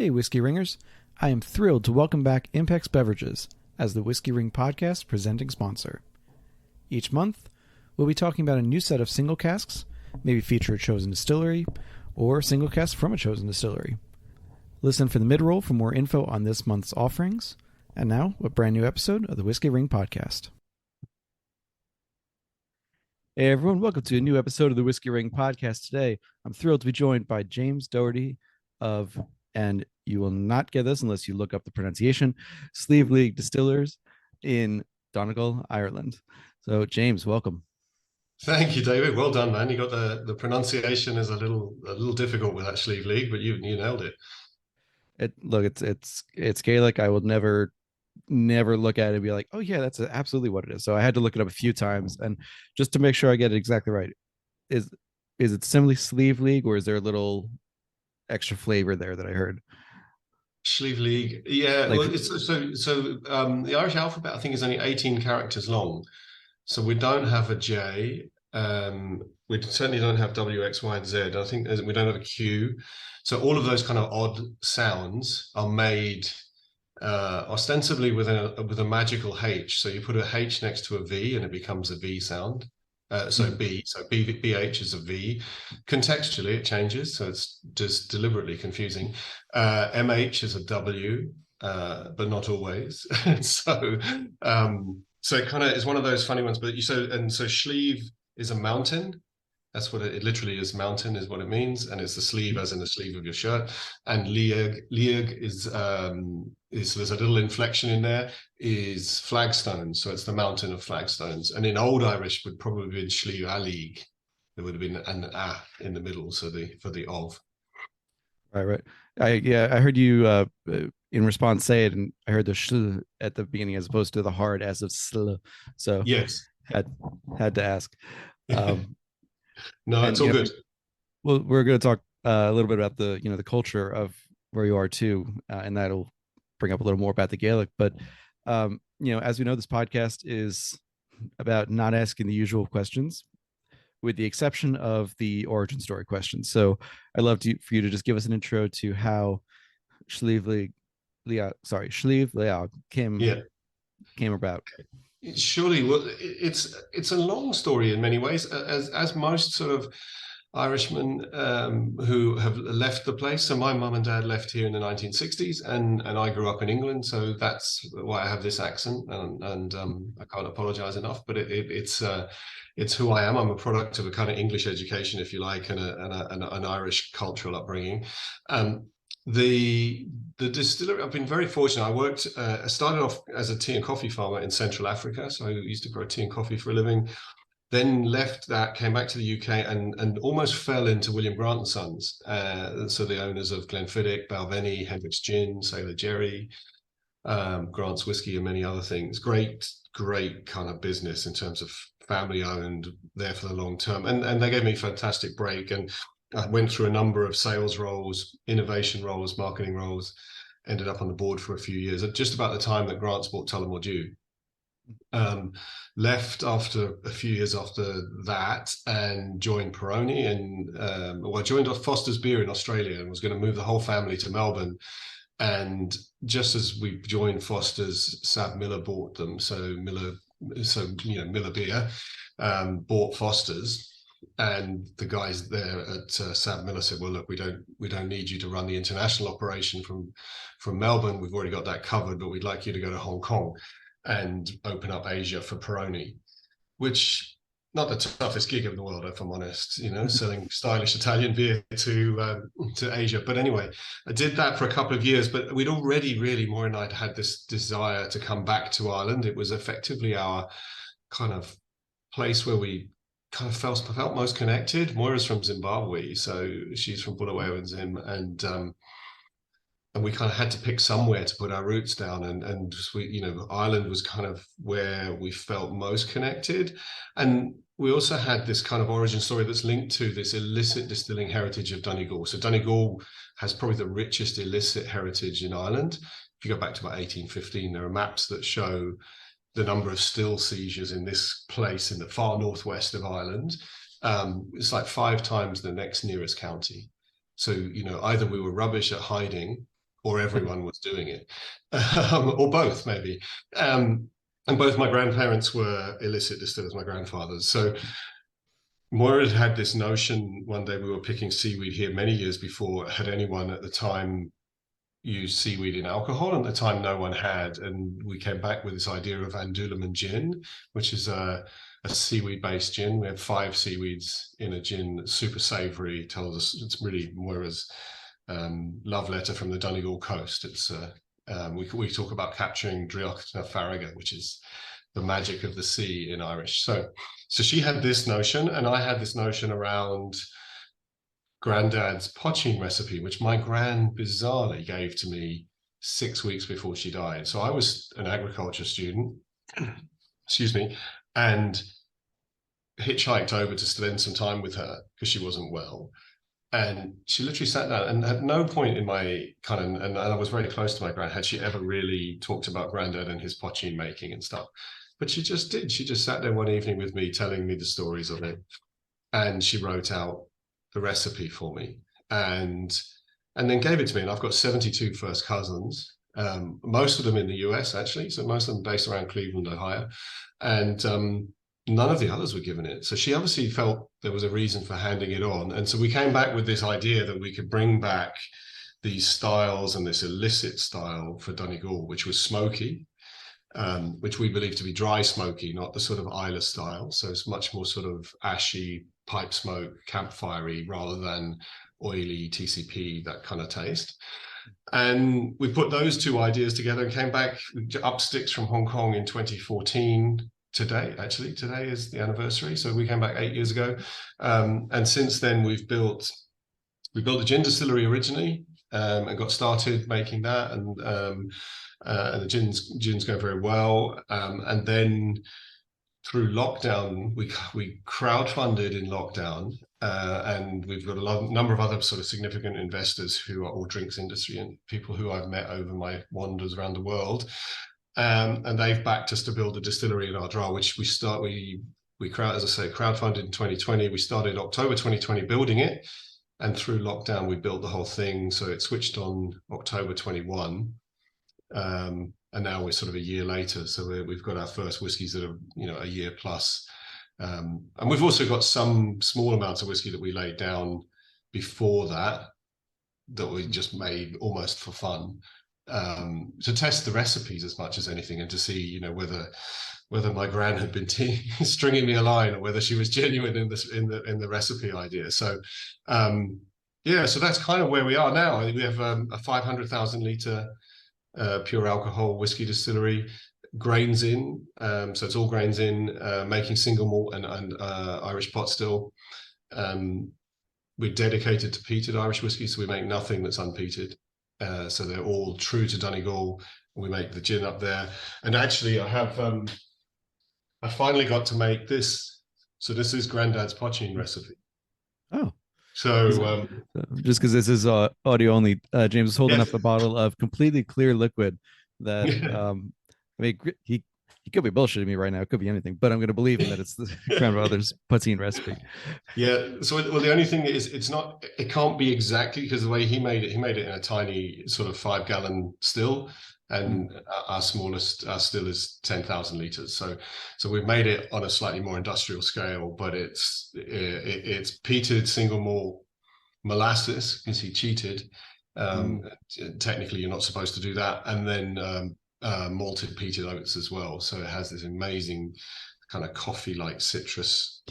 Hey, Whiskey Ringers. I am thrilled to welcome back Impex Beverages as the Whiskey Ring Podcast presenting sponsor. Each month, we'll be talking about a new set of single casks, maybe feature a chosen distillery, or single cask from a chosen distillery. Listen for the mid-roll for more info on this month's offerings. And now, a brand new episode of the Whiskey Ring Podcast. Hey everyone, welcome to a new episode of the Whiskey Ring Podcast. Today, I'm thrilled to be joined by James Doherty of, and you will not get this unless you look up the pronunciation, Sliabh Liag Distillers in Donegal, Ireland. So James, welcome. Thank you, David. Well done, man. You got the pronunciation is a little difficult with that Sliabh Liag, but you nailed it. It's Gaelic. I will never look at it and be like, oh yeah, that's absolutely what it is. So I had to look it up a few times, and just to make sure I get it exactly right, is it simply Sliabh Liag, or is there a little extra flavor there that I heard? Sliabh Liag, yeah. Like, well, it's the Irish alphabet, I think, is only 18 characters long, so we don't have a J. We certainly don't have W, X, Y, and Z. I think we don't have a Q. So all of those kind of odd sounds are made ostensibly with a magical H. So you put a H next to a V and it becomes a V sound. BH is a V. Contextually, it changes, so it's just delibereately confusing. MH is a W, but not always. So it kind of is one of those funny ones. But so Sliabh is a mountain. That's what it literally is. Mountain is what it means, and it's the sleeve, as in the sleeve of your shirt. And Liag is there's a little inflection in there, is flagstones. So it's the mountain of flagstones. And in Old Irish would probably have been Sliabh Liag. There would have been an a in the middle, so for the of. Right. I heard you in response say it, and I heard the shl at the beginning as opposed to the hard as of sl. So yes, had to ask. No, it's all good. Well, we're going to talk a little bit about the culture of where you are too, and that'll bring up a little more about the Gaelic. But as we know, this podcast is about not asking the usual questions, with the exception of the origin story questions. So I'd love for you to just give us an intro to how Sliabh Liag came about. Surely, well, it's a long story in many ways, as most sort of Irishmen who have left the place. So my mum and dad left here in the 1960s, and I grew up in England, so that's why I have this accent, and I can't apologise enough. But it's who I am. I'm a product of a kind of English education, if you like, and an Irish cultural upbringing. The distillery, I've been very fortunate. I started off as a tea and coffee farmer in Central Africa. So I used to grow tea and coffee for a living, then left that, came back to the UK and almost fell into William Grant and Sons. So the owners of Glenfiddich, Balvenie, Hendrick's Gin, Sailor Jerry, Grant's Whiskey, and many other things. Great kind of business in terms of family owned, there for the long term. And they gave me a fantastic break. And I went through a number of sales roles, innovation roles, marketing roles, ended up on the board for a few years at just about the time that Grants bought Tullamore Dew. Left after a few years after that and joined Peroni, and I joined Foster's Beer in Australia and was going to move the whole family to Melbourne. And just as we joined Foster's, Sab Miller bought them. Miller Beer bought Foster's. And the guys there at Sab Miller said, well, look, we don't need you to run the international operation from Melbourne. We've already got that covered, but we'd like you to go to Hong Kong and open up Asia for Peroni, which not the toughest gig in the world, if I'm honest, selling stylish Italian beer to Asia. But anyway, I did that for a couple of years, but we'd already really, Moira and I had this desire to come back to Ireland. It was effectively our kind of place where we kind of felt most connected. Moira's from Zimbabwe, so she's from Bulawayo and Zim, and we kind of had to pick somewhere to put our roots down, and we, Ireland was kind of where we felt most connected. And we also had this kind of origin story that's linked to this illicit distilling heritage of Donegal. So Donegal has probably the richest illicit heritage in Ireland. If you go back to about 1815, there are maps that show the number of still seizures in this place in the far northwest of Ireland. It's like 5 times the next nearest county. So, either we were rubbish at hiding or everyone was doing it, or both maybe. And both my grandparents were illicit distillers, my grandfathers. So Moira had this notion one day, we were picking seaweed here many years before, had anyone at the time used seaweed in alcohol? And at the time, no one had. And we came back with this idea of Andouillem gin, which is a seaweed-based gin. We have 5 seaweeds in a gin that's super savory. Tells us it's really Moira's love letter from the Donegal coast. It's we talk about capturing Drioch na Farraga, which is the magic of the sea in Irish. So she had this notion, and I had this notion around Granddad's poaching recipe, which my gran bizarrely gave to me 6 weeks before she died. So I was an agriculture student, excuse me, and hitchhiked over to spend some time with her because she wasn't well. And she literally sat down, and at no point in my kind of, and I was very close to my gran, had she ever really talked about Granddad and his poaching making and stuff. But she just did. She just sat there one evening with me, telling me the stories of it. And she wrote out the recipe for me and then gave it to me. And I've got 72 first cousins, most of them in the US, actually. So most of them based around Cleveland, Ohio. And none of the others were given it. So she obviously felt there was a reason for handing it on. And so we came back with this idea that we could bring back these styles and this illicit style for Donegal, which was smoky, which we believe to be dry smoky, not the sort of Isla style. So it's much more sort of ashy, pipe smoke, campfirey, rather than oily TCP, that kind of taste. And we put those 2 ideas together and came back up sticks from Hong Kong in 2014. Today is the anniversary. So we came back 8 years ago. And since then we built a gin distillery originally, and got started making that. And the gins go very well. And then through lockdown, we crowdfunded in lockdown, and we've got a number of other sort of significant investors who are all drinks industry and people who I've met over my wanders around the world. And they've backed us to build a distillery in Ardra, which we crowdfunded in 2020. We started October 2020 building it, and through lockdown we built the whole thing. So it switched on October 21, and now we're sort of a year later. So we've got our first whiskies that are a year plus, and we've also got some small amounts of whiskey that we laid down before that we just made almost for fun. To test the recipes as much as anything, and to see, whether my gran had been stringing me a line, or whether she was genuine in the recipe idea. So, so that's kind of where we are now. We have a 500,000 litre pure alcohol whiskey distillery, grains in, so it's all grains in, making single malt and Irish pot still. We're dedicated to peated Irish whiskey, so we make nothing that's unpeated. So they're all true to Donegal. We make the gin up there. And actually, I finally got to make this. So this is Granddad's poaching recipe. Oh. So just because this is audio only, James is holding up a bottle of completely clear liquid that I mean, he could be bullshitting me right now. It could be anything, but I'm going to believe him that it's the grandfather's poutine recipe. Yeah. So, well, the only thing is, it can't be exactly, because the way he made it in a tiny sort of 5-gallon still, and our smallest still is 10,000 liters. So we've made it on a slightly more industrial scale, but it's peated single malt molasses, because he cheated. Technically, you're not supposed to do that, and then malted peated oats as well. So it has this amazing kind of coffee-like citrus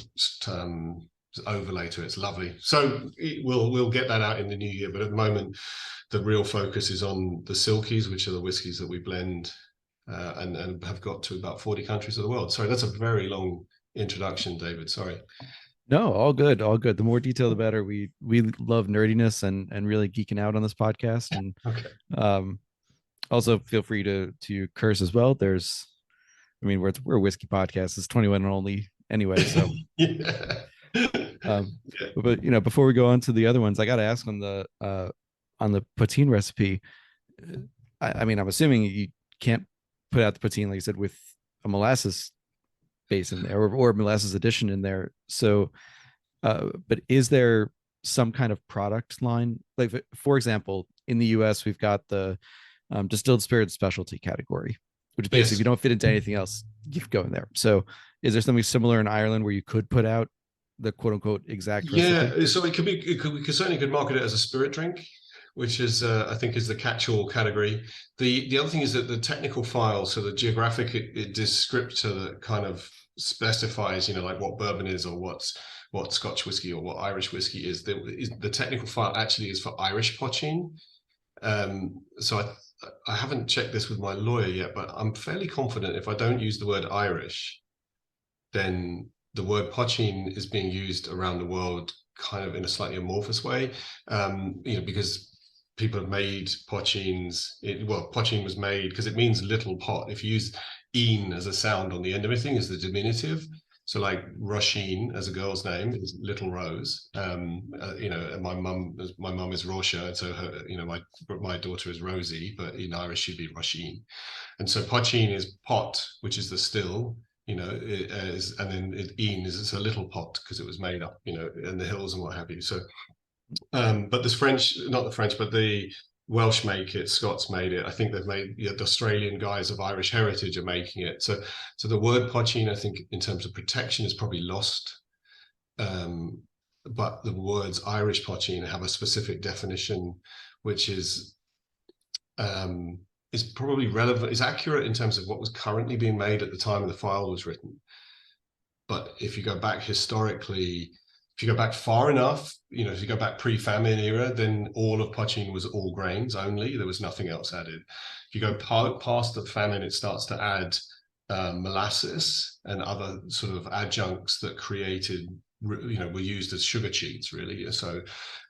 overlay to it. It's lovely. So we'll get that out in the new year, but at the moment the real focus is on the Silkies, which are the whiskies that we blend and have got to about 40 countries of the world. Sorry, that's a very long introduction, David. Sorry. No, all good, all good. The more detail, the better. We love nerdiness and really geeking out on this podcast. And okay. Also feel free to curse as well. We're a whiskey podcast. It's 21 and only anyway. So yeah. But before we go on to the other ones, I got to ask on the poutine recipe. I'm assuming you can't put out the poutine, like you said, with a molasses base in there or molasses addition in there. So, but is there some kind of product line? Like, for example, in the US, we've got the distilled spirit specialty category, which basically, if Yes. you don't fit into anything else, you go in there. So, is there something similar in Ireland where you could put out the quote unquote exact recipe? Yeah, so we could certainly could market it as a spirit drink, which is I think is the catch-all category. The other thing is that the technical file, so the geographic descriptor that kind of specifies, like what bourbon is or what Scotch whiskey or what Irish whiskey is. The technical file actually is for Irish poaching. So I haven't checked this with my lawyer yet, but I'm fairly confident if I don't use the word Irish, then the word poaching is being used around the world kind of in a slightly amorphous way, because people have made poachings. Poaching was made because it means little pot. If you use "een" as a sound on the end of anything, is the diminutive. So like Roisin as a girl's name is Little Rose. And my mum is Roisha, and so her, my daughter is Rosie, but in Irish she'd be Roisin. And so poaching is pot, which is the still, and then "een" is it's a little pot because it was made up, in the hills and what have you. So, but this French, not the French, but the Welsh make it, Scots made it. I think they've made the Australian guys of Irish heritage are making it. So the word poaching, I think, in terms of protection, is probably lost. But the words Irish poaching have a specific definition, which is probably relevant, is accurate in terms of what was currently being made at the time the file was written. But if you go back historically, if you go back far enough, if you go back pre-famine era, then all of poaching was all grains only. There was nothing else added. If you go past the famine, it starts to add molasses and other sort of adjuncts that were used as sugar cheats, really. So,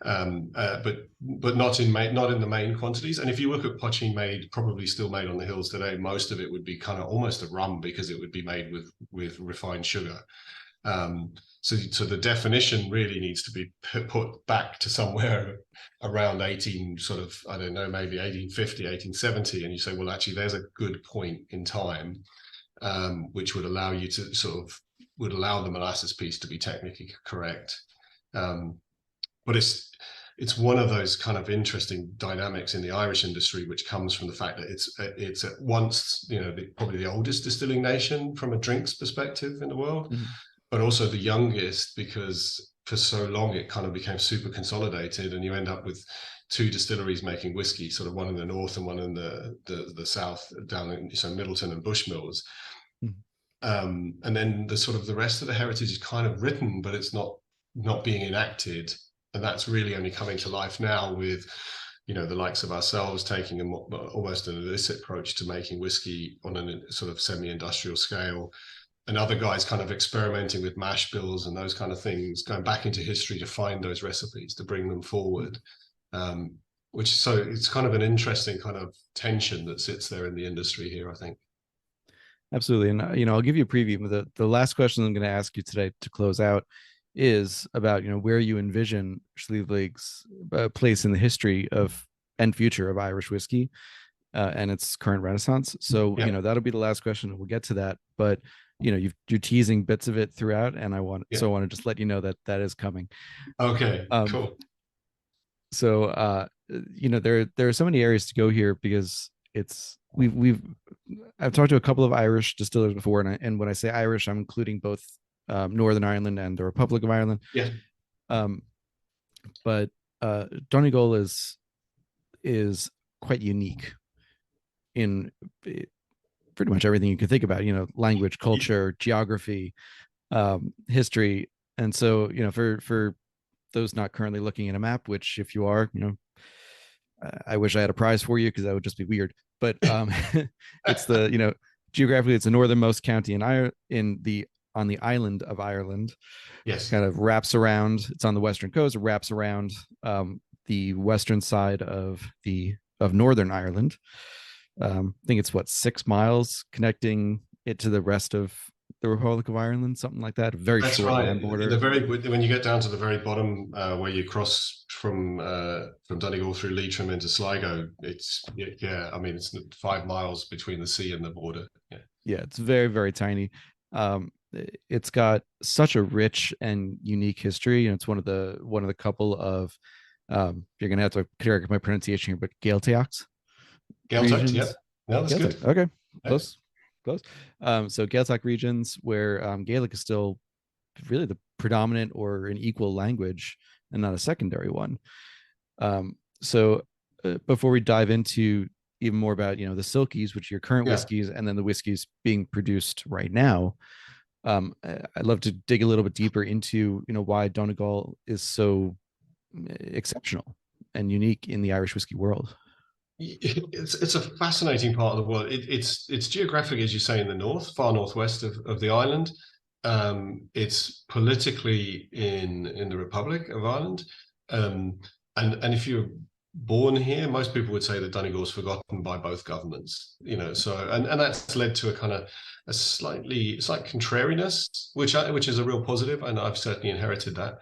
but not in the main quantities. And if you look at poaching probably still made on the hills today, most of it would be kind of almost a rum because it would be made with refined sugar. So the definition really needs to be put back to somewhere around 18, sort of, I don't know, maybe 1850, 1870. And you say, well, actually, there's a good point in time, which would allow you to would allow the molasses piece to be technically correct. But it's one of those kind of interesting dynamics in the Irish industry, which comes from the fact that it's at once, probably the oldest distilling nation from a drinks perspective in the world, but also the youngest, because for so long it kind of became super consolidated, and you end up with two distilleries making whiskey, sort of one in the north and one in the south, down in Midleton and Bushmills. And then the rest of the heritage is kind of written, but it's not being enacted, and that's really only coming to life now with the likes of ourselves taking almost an illicit approach to making whiskey on a sort of semi-industrial scale, and other guys kind of experimenting with mash bills and those kind of things, going back into history to find those recipes to bring them forward. It's kind of an interesting kind of tension that sits there in the industry here, I think. Absolutely. And, I'll give you a preview. The last question I'm going to ask you today to close out is about, where you envision Sliabh Liag's place in the history of and future of Irish whiskey and its current renaissance. So, Yeah. That'll be the last question. We'll get to that. But, you're teasing bits of it throughout. And I want to just let you know that is coming. Okay, cool. So, there are so many areas to go here because I've talked to a couple of Irish distillers before, and when I say Irish, I'm including both Northern Ireland and the Republic of Ireland. Yeah. But Donegal is quite unique in pretty much everything you can think about. Language, culture, geography, history, and so for those not currently looking at a map, which if you are, I wish I had a prize for you because that would just be weird. But it's geographically, it's the northernmost county on the island of Ireland. Yes. Kind of wraps around. It's on the western coast. It wraps around the western side of Northern Ireland. I think it's 6 miles connecting it to the rest of the Republic of Ireland, something like that. Very That's short right. land border. When you get down to the very bottom, where you cross from Donegal through Leitrim into Sligo, it's it's 5 miles between the sea and the border. Yeah, it's very, very tiny. It's got such a rich and unique history, and it's one of the couple of You're gonna have to correct my pronunciation here, but Gaeltachts Gaeltacht, yeah. regions. No, that's good. Gaeltacht, okay, Yeah. close, close. So Gaeltacht regions where Gaelic is still really the predominant or an equal language and not a secondary one. So before we dive into even more about the silkies, which are your current Yeah. whiskeys, and then the whiskeys being produced right now, I'd love to dig a little bit deeper into why Donegal is so exceptional and unique in the Irish whiskey world. It's a fascinating part of the world. It's geographic, as you say, in the north, far northwest of the island. It's politically in the Republic of Ireland, and if you're born here, most people would say that Donegal's forgotten by both governments. So and that's led to a kind of a slight contrariness, which is a real positive, and I've certainly inherited that.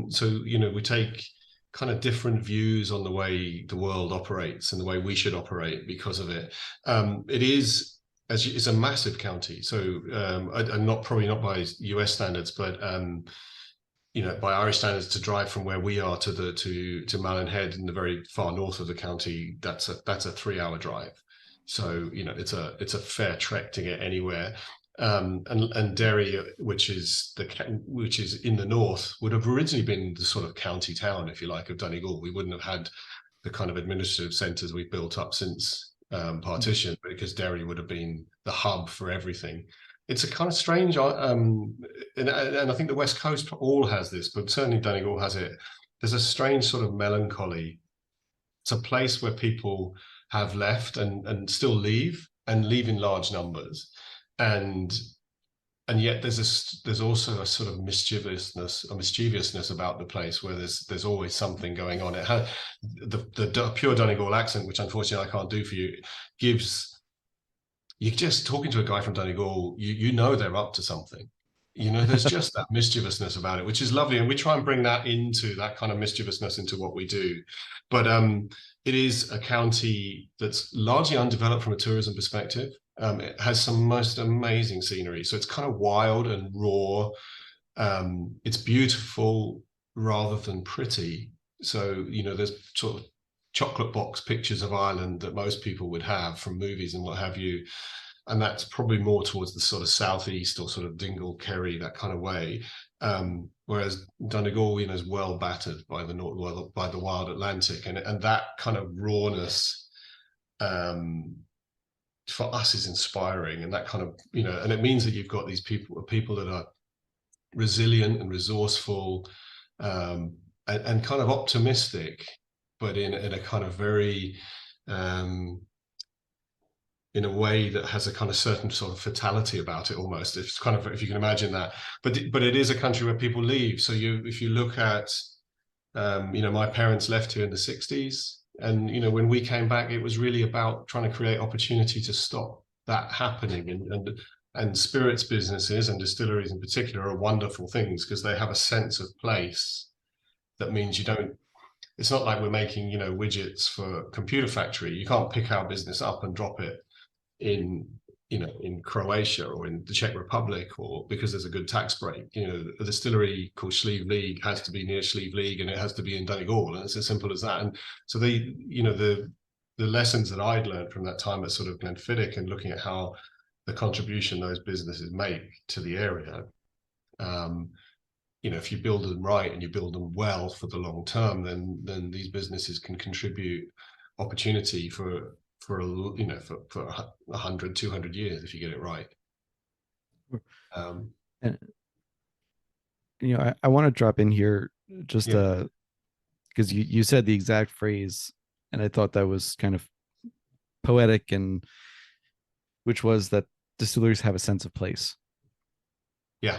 So we take kind of different views on the way the world operates and the way we should operate because of it. It is it's a massive county, so and probably not by US standards, but by Irish standards, to drive from where we are to Malin Head in the very far north of the county, that's a 3-hour drive. So it's a fair trek to get anywhere. And Derry, which is in the north, would have originally been the sort of county town, if you like, of Donegal. We wouldn't have had the kind of administrative centres we've built up since partition, because Derry would have been the hub for everything. It's a kind of strange, and I think the West Coast all has this, but certainly Donegal has it. There's a strange sort of melancholy. It's a place where people have left and still leave, and leave in large numbers, and yet there's also a sort of mischievousness about the place, where there's always something going on. It has the pure Donegal accent, which unfortunately I can't do for you, gives. You're just talking to a guy from Donegal, you know they're up to something. There's just that mischievousness about it, which is lovely, and we try and bring that kind of mischievousness into what we do. But it is a county that's largely undeveloped from a tourism perspective. It has some most amazing scenery, so it's kind of wild and raw. It's beautiful rather than pretty. So there's sort of chocolate box pictures of Ireland that most people would have from movies and what have you, and that's probably more towards the sort of southeast, or sort of Dingle, Kerry, that kind of way. Whereas Donegal, is well battered by the wild Atlantic, and that kind of rawness, for us, is inspiring, and that kind of and it means that you've got these people that are resilient and resourceful, and kind of optimistic, but in a kind of very in a way that has a kind of certain sort of fatality about it, almost. It's kind of, if you can imagine that. But it is a country where people leave. So if you look at my parents left here in the 60s, and when we came back, it was really about trying to create opportunity to stop that happening. And spirits businesses, and distilleries in particular, are wonderful things, because they have a sense of place that means it's not like we're making widgets for a computer factory. You can't pick our business up and drop it in Croatia or in the Czech Republic, or because there's a good tax break. A distillery called Sliabh Liag has to be near Sliabh Liag, and it has to be in Donegal, and it's as simple as that. And so the lessons that I'd learned from that time at sort of Glenfiddich, and looking at how the contribution those businesses make to the area, if you build them right and you build them well for the long term, then these businesses can contribute opportunity for 100, 200 years if you get it right. And I want to drop in here just because you said the exact phrase, and I thought that was kind of poetic, and which was that distilleries have a sense of place. Yeah.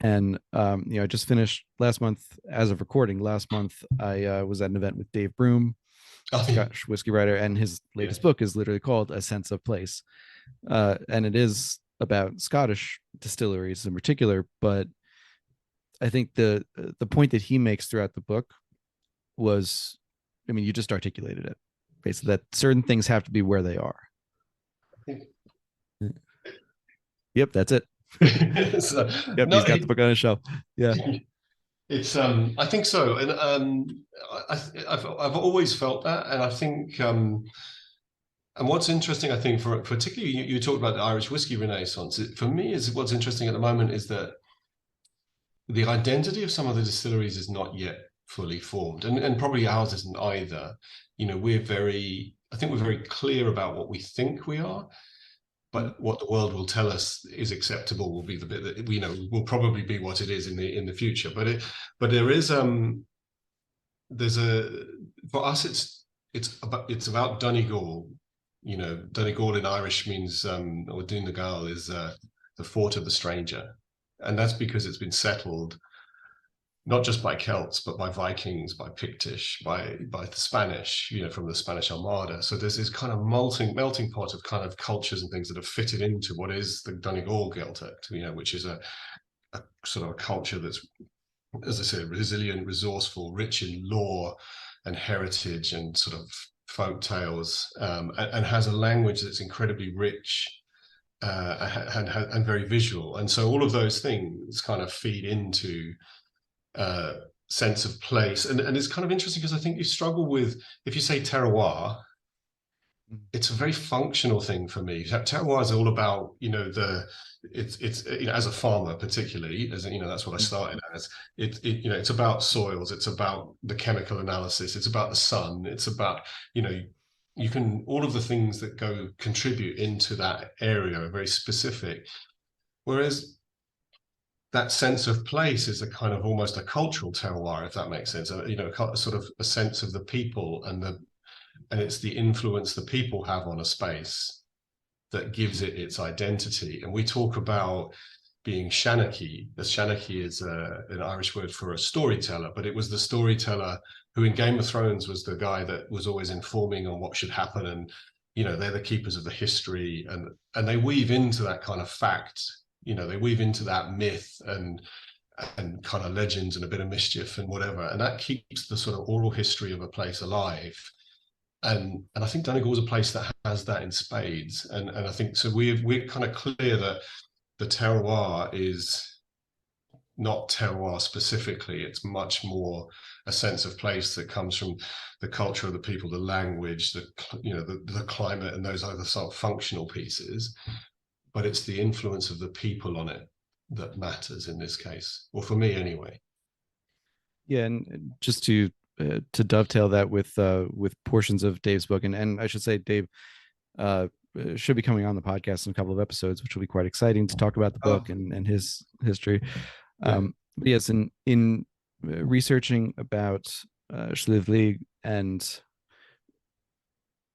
And I just finished last month, as of recording last month, I was at an event with Dave Broom, Scottish whiskey writer, and his latest book is literally called A Sense of Place, and it is about Scottish distilleries in particular. But I think the point that he makes throughout the book was, you just articulated it, basically, that certain things have to be where they are. Yep, that's it. So, yep, he's got the book on his shelf. Yeah. It's I think so, and I've always felt that, and I think and what's interesting, I think, for particularly you talked about the Irish whiskey renaissance. For me, is what's interesting at the moment is that the identity of some of the distilleries is not yet fully formed, and probably ours isn't either. You know, I think we're very clear about what we think we are, Mm. but what the world will tell us is acceptable will be the bit that will probably be what it is in the future. But there is there's a for us it's about Donegal. You know, Donegal in Irish means or Donegal is the fort of the stranger, and that's because it's been settled not just by Celts, but by Vikings, by Pictish, by the Spanish, you know, from the Spanish Armada. So there's this kind of melting pot of kind of cultures and things that have fitted into what is the Donegal Gaeltacht, you know, which is a sort of a culture that's, as I said, resilient, resourceful, rich in lore and heritage and sort of folk tales, and has a language that's incredibly rich and very visual. And so all of those things kind of feed into uh, sense of place. And it's kind of interesting because I think you struggle with, if you say terroir, it's a very functional thing for me. Terroir is all about, you know, it's you know, as a farmer particularly, as you know, that's what I started as. You know, it's about soils, it's about the chemical analysis, it's about the sun, it's about, you know, you can, all of the things that go contribute into that area are very specific. Whereas that sense of place is a kind of almost a cultural terroir, if that makes sense. You know, a sort of a sense of the people and it's the influence the people have on a space that gives it its identity. And we talk about being Shanachie. The Shanachie is an Irish word for a storyteller, but it was the storyteller who in Game of Thrones was the guy that was always informing on what should happen. And, you know, they're the keepers of the history and they weave into that kind of fact, you know, they weave into that myth and kind of legends and a bit of mischief and whatever. And that keeps the sort of oral history of a place alive. And I think Donegal is a place that has that in spades. And I think so we're kind of clear that the terroir is not terroir specifically. It's much more a sense of place that comes from the culture of the people, the language, the climate, and those other sort of functional pieces. But it's the influence of the people on it that matters in this case, or for me anyway. Yeah, and just to dovetail that with portions of Dave's book, and I should say Dave uh should be coming on the podcast in a couple of episodes, which will be quite exciting to talk about the Oh, book and his history. yeah. But yes, in researching about Sliabh Liag and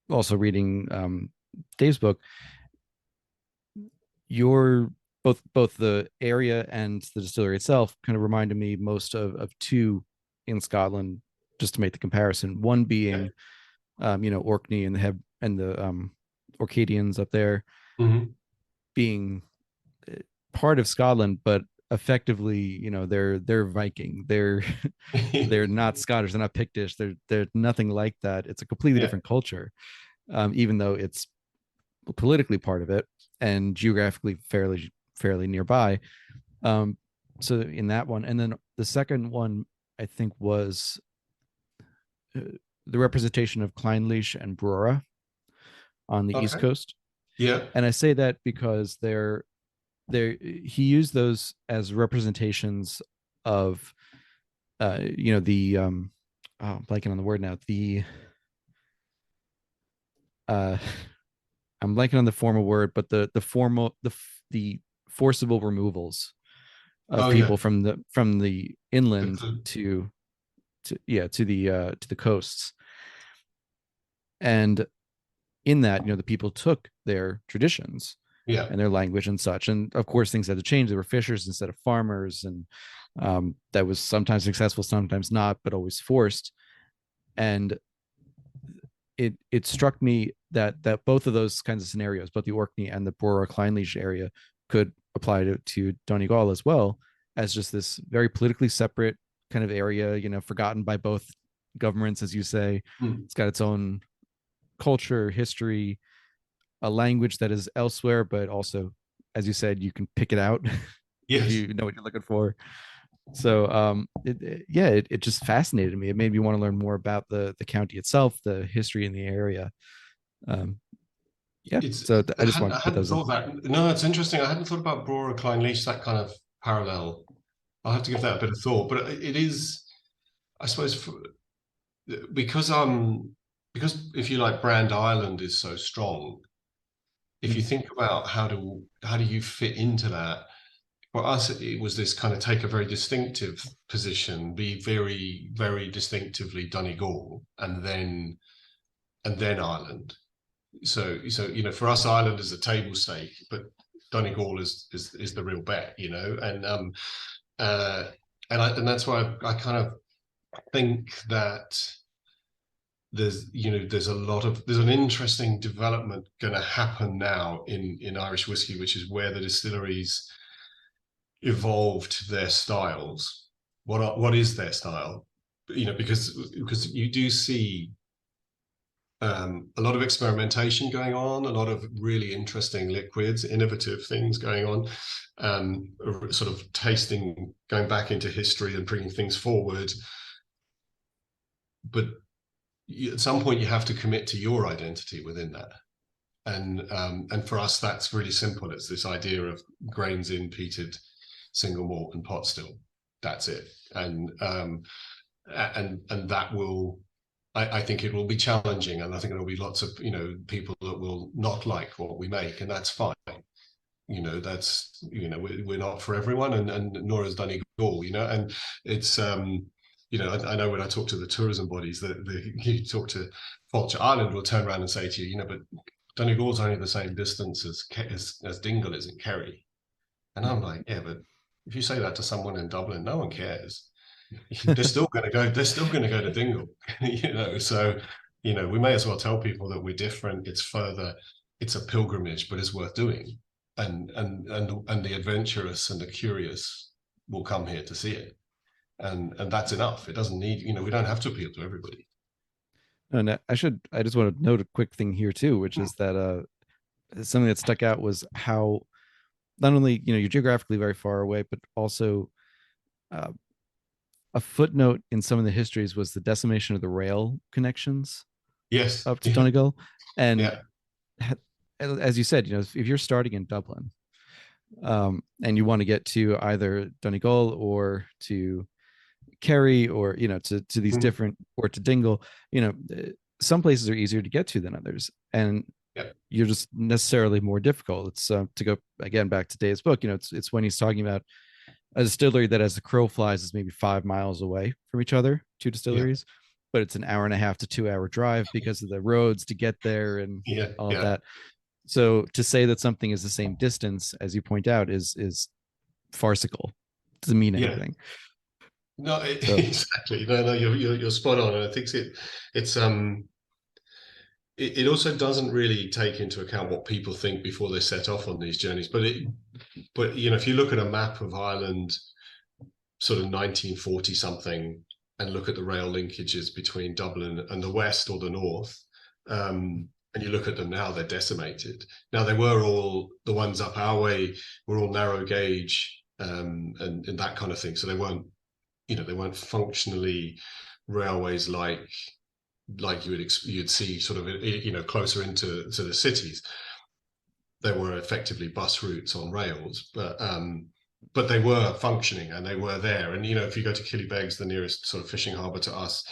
also reading Dave's book, your both the area and the distillery itself kind of reminded me most of two in Scotland, just to make the comparison. One Yeah. being you know, Orkney and the Orcadians up there Mm-hmm. being part of Scotland, but effectively, you know, they're Viking. They're not Scottish. They're not Pictish. They're nothing like that. It's a completely Yeah. different culture, even though it's politically part of it and geographically fairly nearby. Um, so in that one, and then the second one, I think was uh, the representation of Clynelish and Brora on the East Okay. Coast. Yeah. And I say that because he used those as representations of you know, the oh, I'm blanking on the word now, the uh I'm blanking on the formal word, but the formal the forcible removals of Oh yeah. people from the inland The- to yeah, to the coasts. And in that, you know, the people took their traditions yeah. and their language and such, and of course things had to change. They were fishers instead of farmers, and that was sometimes successful, sometimes not, but always forced. And it struck me that both of those kinds of scenarios, both the Orkney and the Brora Clynelish area, could apply to Donegal as well, as just this very politically separate kind of area, you know, forgotten by both governments, as you say. Mm. It's got its own culture, history, a language that is elsewhere, but also, as you said, you can pick it out if Yes. you know what you're looking for. So it just fascinated me. It made me want to learn more about the county itself, the history in the area. Um, yeah, It's so I just I wanted to put hadn't those in. thought that. No, it's interesting. I hadn't thought about Brora Klein Leash, that kind of parallel. I'll have to give that a bit of thought. But it is, I suppose, because because if you like, Brand Island is so strong. If you Mhm. think about how do you fit into that, for us, it was this kind of take a very distinctive position, be very, very distinctively Donegal, and then Ireland. So for us, Ireland is a table stake, but Donegal is the real bet, uh, and that's why I kind of think that there's an interesting development going to happen now in Irish whiskey, which is where the distilleries evolved their styles. What is their style? Because you do see a lot of experimentation going on, a lot of really interesting liquids, innovative things going on, sort of tasting, going back into history and bringing things forward. But at some point, you have to commit to your identity within that. And for us, that's really simple. It's this idea of grains in, peated, single malt, and pot still. That's it. And that will, I think it will be challenging, and I think there will be lots of people that will not like what we make, and that's fine. That's we're not for everyone, and nor is Donegal. And it's I know when I talk to the tourism bodies that you talk to Vulture Island will turn around and say to you, but Donegal's only the same distance as Dingle is in Kerry, and I'm like, yeah, but if you say that to someone in Dublin, no one cares. They're still going to go. They're still going to go to Dingle, So, we may as well tell people that we're different. It's further. It's a pilgrimage, but it's worth doing. And the adventurous and the curious will come here to see it, and that's enough. It doesn't need. We don't have to appeal to everybody. And I just want to note a quick thing here too, which is that something that stuck out was how not only you're geographically very far away, but also uh, a footnote in some of the histories was the decimation of the rail connections Yes. up to Donegal. And Yeah. as you said, if you're starting in Dublin, and you want to get to either Donegal or to Kerry, or to these Mhm. different, or to Dingle, some places are easier to get to than others, and Yeah. you're just necessarily more difficult. It's to go again back to Dave's book. It's when he's talking about a distillery that, as the crow flies, is maybe 5 miles away from each other, two Yeah. distilleries, but it's an hour and a half to 2 hour drive because of the roads to get there and Yeah. all of Yeah. that. So to say that something is the same distance, as you point out, is farcical. It doesn't mean Yeah. anything. No, So exactly. No, you're spot on, and I think it's it also doesn't really take into account what people think before they set off on these journeys. But if you look at a map of Ireland, sort of 1940 something, and look at the rail linkages between Dublin and the west or the north, and you look at them now, they're decimated. Now they were all the ones up our way were all narrow gauge, and that kind of thing. So they weren't functionally railways like you'd see sort of closer into the cities. There were effectively bus routes on rails, but they were functioning and they were there. And if you go to Killybegs, the nearest sort of fishing harbour to us,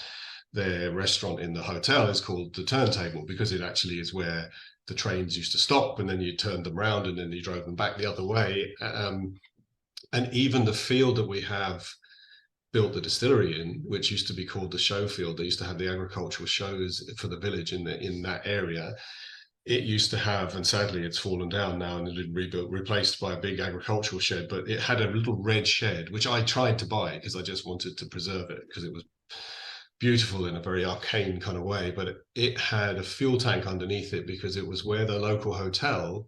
their restaurant in the hotel is called the Turntable, because it actually is where the trains used to stop, and then you turned them around and then you drove them back the other way. And even the field that we have built the distillery in, which used to be called the show field. They used to have the agricultural shows for the village in that area. It used to have, and sadly it's fallen down now and been rebuilt, replaced by a big agricultural shed. But it had a little red shed, which I tried to buy because I just wanted to preserve it because it was beautiful in a very arcane kind of way. But it had a fuel tank underneath it because it was where the local hotel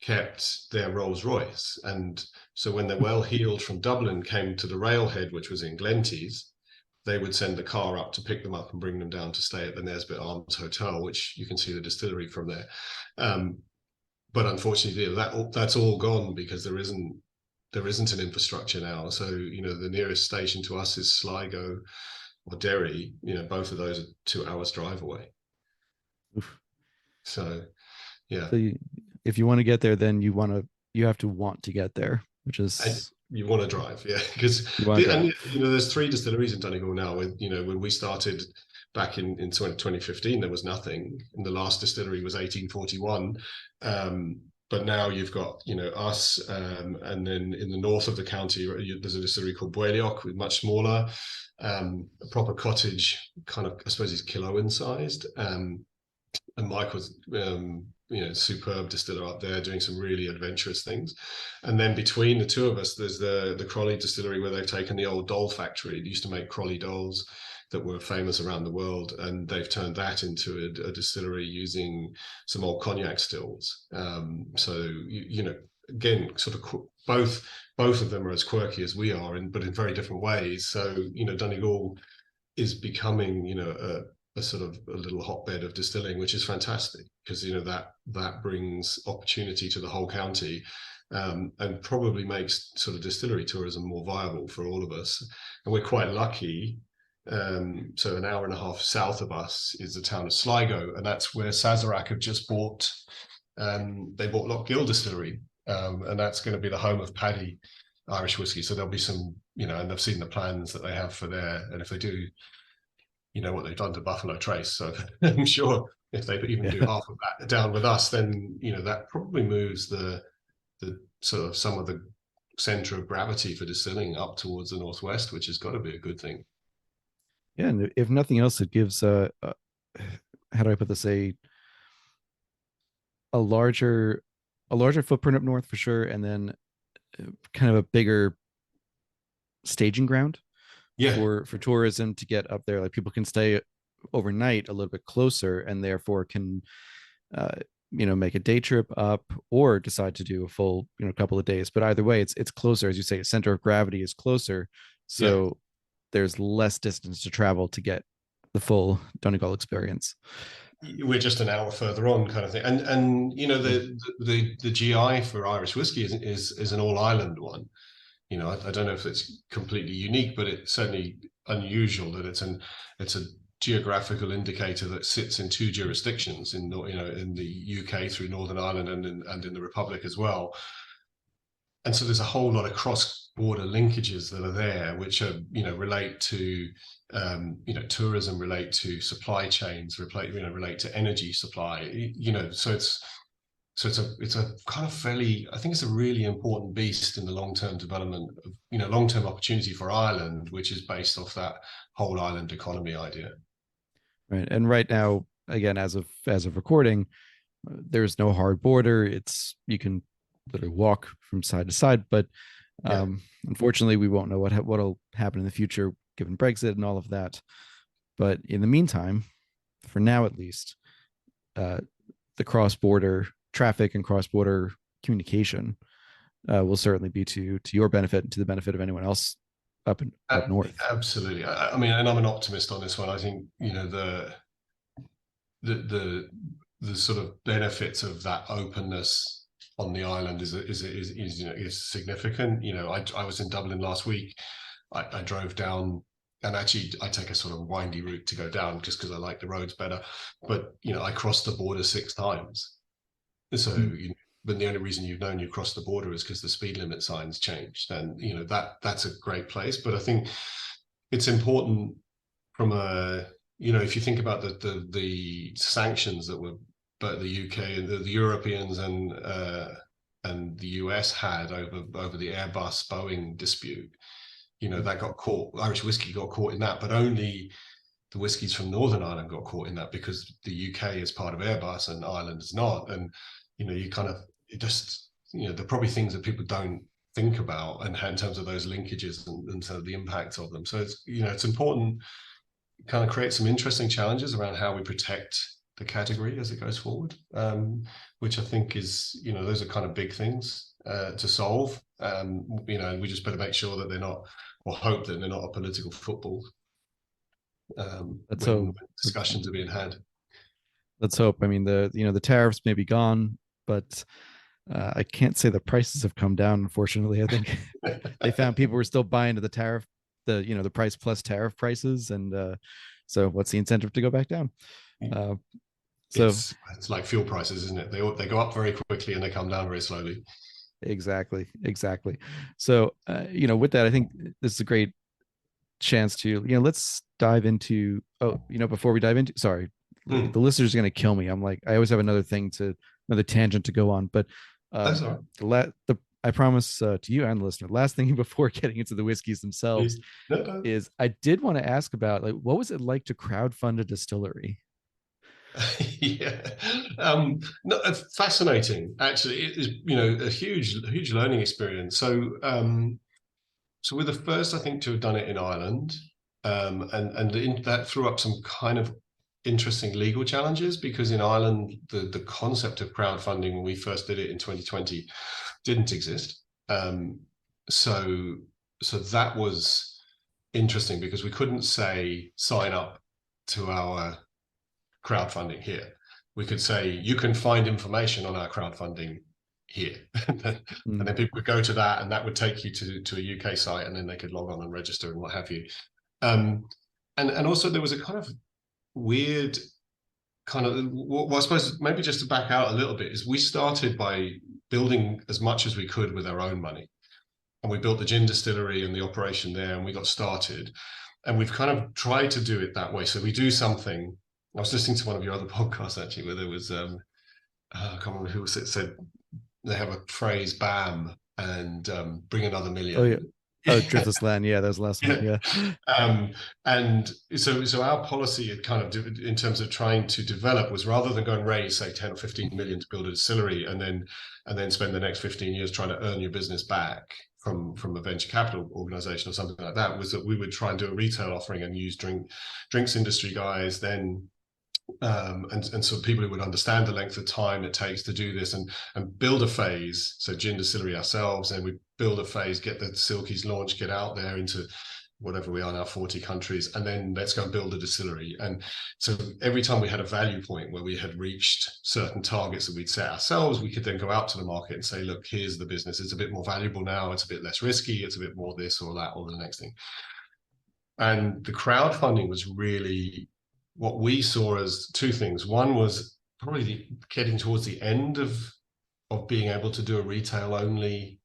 kept their Rolls Royce. And so when the well heeled from Dublin came to the railhead, which was in Glenties, they would send the car up to pick them up and bring them down to stay at the Nesbitt Arms Hotel, which you can see the distillery from there. But unfortunately, that's all gone because there isn't there isn't an infrastructure now. So, the nearest station to us is Sligo or Derry. Both of those are 2 hours drive away. Oof. So, yeah. So if you want to get there, then you have to want to get there, which And is you want to drive, yeah, because you want to drive. there's 3 distilleries in Donegal now. When we started back in 2015, there was nothing, and the last distillery was 1841. But now you've got us, and then in the north of the county there's a distillery called Bueliok, with much smaller, a proper cottage kind of, I suppose, is Killowen sized. And Mike was superb distiller up there doing some really adventurous things. And then between the two of us, there's the Crawley distillery, where they've taken the old doll factory. It used to make Crawley dolls that were famous around the world, and they've turned that into a distillery using some old cognac stills. So again, sort of both of them are as quirky as we are, but in very different ways. So Donegal is becoming a sort of a little hotbed of distilling, which is fantastic, because that brings opportunity to the whole county, and probably makes sort of distillery tourism more viable for all of us. And we're quite lucky. So an hour and a half south of us is the town of Sligo, and that's where Sazerac have just bought. They bought Lochgill Distillery, and that's going to be the home of Paddy Irish whiskey. So there'll be some, and I've seen the plans that they have for there, and if they do, what they've done to Buffalo Trace. So I'm sure if they even do half of that down with us, then that probably moves the sort of some of the center of gravity for distilling up towards the northwest, which has got to be a good thing. Yeah, and if nothing else, it gives how do I put this, a larger footprint up north for sure, and then kind of a bigger staging ground for tourism to get up there. Like, people can stay overnight a little bit closer, and therefore can make a day trip up, or decide to do a full couple of days. But either way, it's closer, as you say. Center of gravity is closer, so there's less distance to travel to get the full Donegal experience. We're just an hour further on, kind of thing. And the GI for Irish whiskey is an all island one. I don't know if it's completely unique, but it's certainly unusual that it's a geographical indicator that sits in 2 jurisdictions, in the UK through Northern Ireland, and in the Republic as well. And so there's a whole lot of cross-border linkages that are there, which are relate to tourism, relate to supply chains, relate to energy supply. So it's a kind of fairly, I think it's a really important beast in the long-term development of, long-term opportunity for Ireland, which is based off that whole island economy idea. Right. And right now, again, as of recording, there's no hard border. You can literally walk from side to side, but unfortunately, we won't know what'll happen in the future, given Brexit and all of that. But in the meantime, for now at least, the cross-border traffic and cross-border communication will certainly be to your benefit, and to the benefit of anyone else up north. Absolutely. I mean, and I'm an optimist on this one. I think the sort of benefits of that openness on the island is significant. I was in Dublin last week. I drove down, and actually I take a sort of windy route to go down just because I like the roads better. But I crossed the border 6 times. So but the only reason you've known you crossed the border is because the speed limit signs changed, and that's a great place. But I think it's important from if you think about the sanctions that were, but the UK and the Europeans and the US had over the Airbus Boeing dispute, that got caught. Irish whiskey got caught in that, but only the whiskies from Northern Ireland got caught in that, because the UK is part of Airbus and Ireland is not. And you kind of, it just, there are probably things that people don't think about, and in terms of those linkages and sort of the impact of them. So it's important, kind of create some interesting challenges around how we protect the category as it goes forward, which I think is, those are kind of big things to solve. We just better make sure that they're not, or hope that they're not, a political football when discussions are being had. Let's hope. I mean, the tariffs may be gone, but I can't say the prices have come down. Unfortunately, I think they found people were still buying to the tariff, the price plus tariff prices, and so what's the incentive to go back down? Uh, so It's like fuel prices, isn't it? They go up very quickly and they come down very slowly. exactly. So with that, I think this is a great chance to let's dive into. Oh, before we dive into, sorry, the listeners are going to kill me. I'm like, I always have another tangent to go on, but That's all the I promise to you and the listener, last thing before getting into the whiskeys themselves right. No. is I did want to ask about, like, what was it like to crowdfund a distillery? Yeah, no, fascinating. Actually, it is a huge learning experience. So we're the first, I think, to have done it in Ireland, that threw up some kind of interesting legal challenges because in Ireland the concept of crowdfunding when we first did it in 2020 didn't exist. So that was interesting because we couldn't say sign up to our crowdfunding here. We could say you can find information on our crowdfunding here. And then people would go to that and that would take you to a UK site and then they could log on and register and what have you. And also there was a kind of weird well, I suppose maybe just to back out a little bit is we started by building as much as we could with our own money. And we built the gin distillery and the operation there and we got started. And we've kind of tried to do it that way. So we do something. I was listening to one of your other podcasts actually where there was, I can't remember who said they have a phrase, BAM, and bring another million. Oh, yeah. Oh, Driftless Land. Yeah, that was the last one. Yeah. And so our policy kind of in terms of trying to develop was rather than go and raise, say, 10 or 15 million to build a distillery and then spend the next 15 years trying to earn your business back from a venture capital organization or something like that, was that we would try and do a retail offering and use drinks industry guys then and so people who would understand the length of time it takes to do this and build a phase. So gin distillery ourselves, and we build a phase, get the Silkies launched, get out there into whatever we are now, 40 countries, and then let's go and build a distillery. And so every time we had a value point where we had reached certain targets that we'd set ourselves, we could then go out to the market and say, look, here's the business. It's a bit more valuable now. It's a bit less risky. It's a bit more this or that or the next thing. And the crowdfunding was really what we saw as two things. One was probably getting towards the end of being able to do a retail only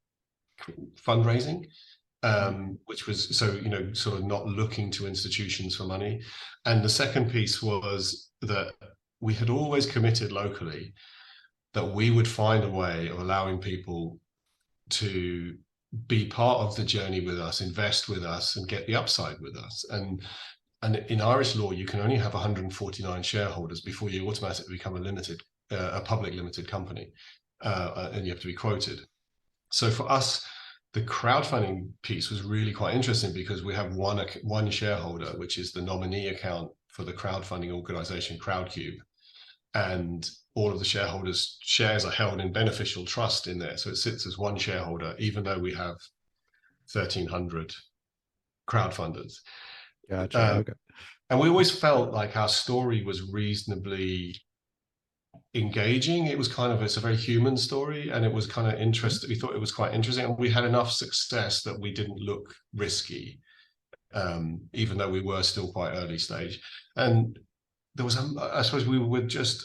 fundraising, which was sort of not looking to institutions for money. And the second piece was that we had always committed locally that we would find a way of allowing people to be part of the journey with us, invest with us, and get the upside with us. And in Irish law, you can only have 149 shareholders before you automatically become a public limited company, and you have to be quoted. So for us, the crowdfunding piece was really quite interesting because we have one shareholder, which is the nominee account for the crowdfunding organization Crowdcube, and all of the shareholders' shares are held in beneficial trust in there. So it sits as one shareholder, even though we have 1,300 crowdfunders. Gotcha. Okay. And we always felt like our story was reasonably engaging. It was it's a very human story, and it was kind of interesting. We thought it was quite interesting, and we had enough success that we didn't look risky, even though we were still quite early stage. And there was, I suppose,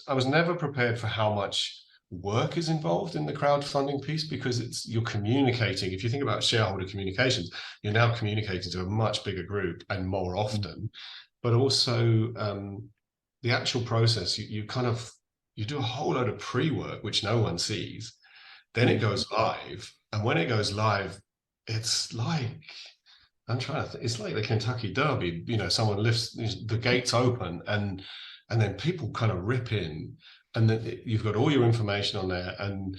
I was never prepared for how much work is involved in the crowdfunding piece because you're communicating. If you think about shareholder communications, you're now communicating to a much bigger group and more often, but also the actual process, you do a whole load of pre-work, which no one sees. Then it goes live. And when it goes live, it's like, it's like the Kentucky Derby, someone lifts the gates open and then people kind of rip in. And then you've got all your information on there, and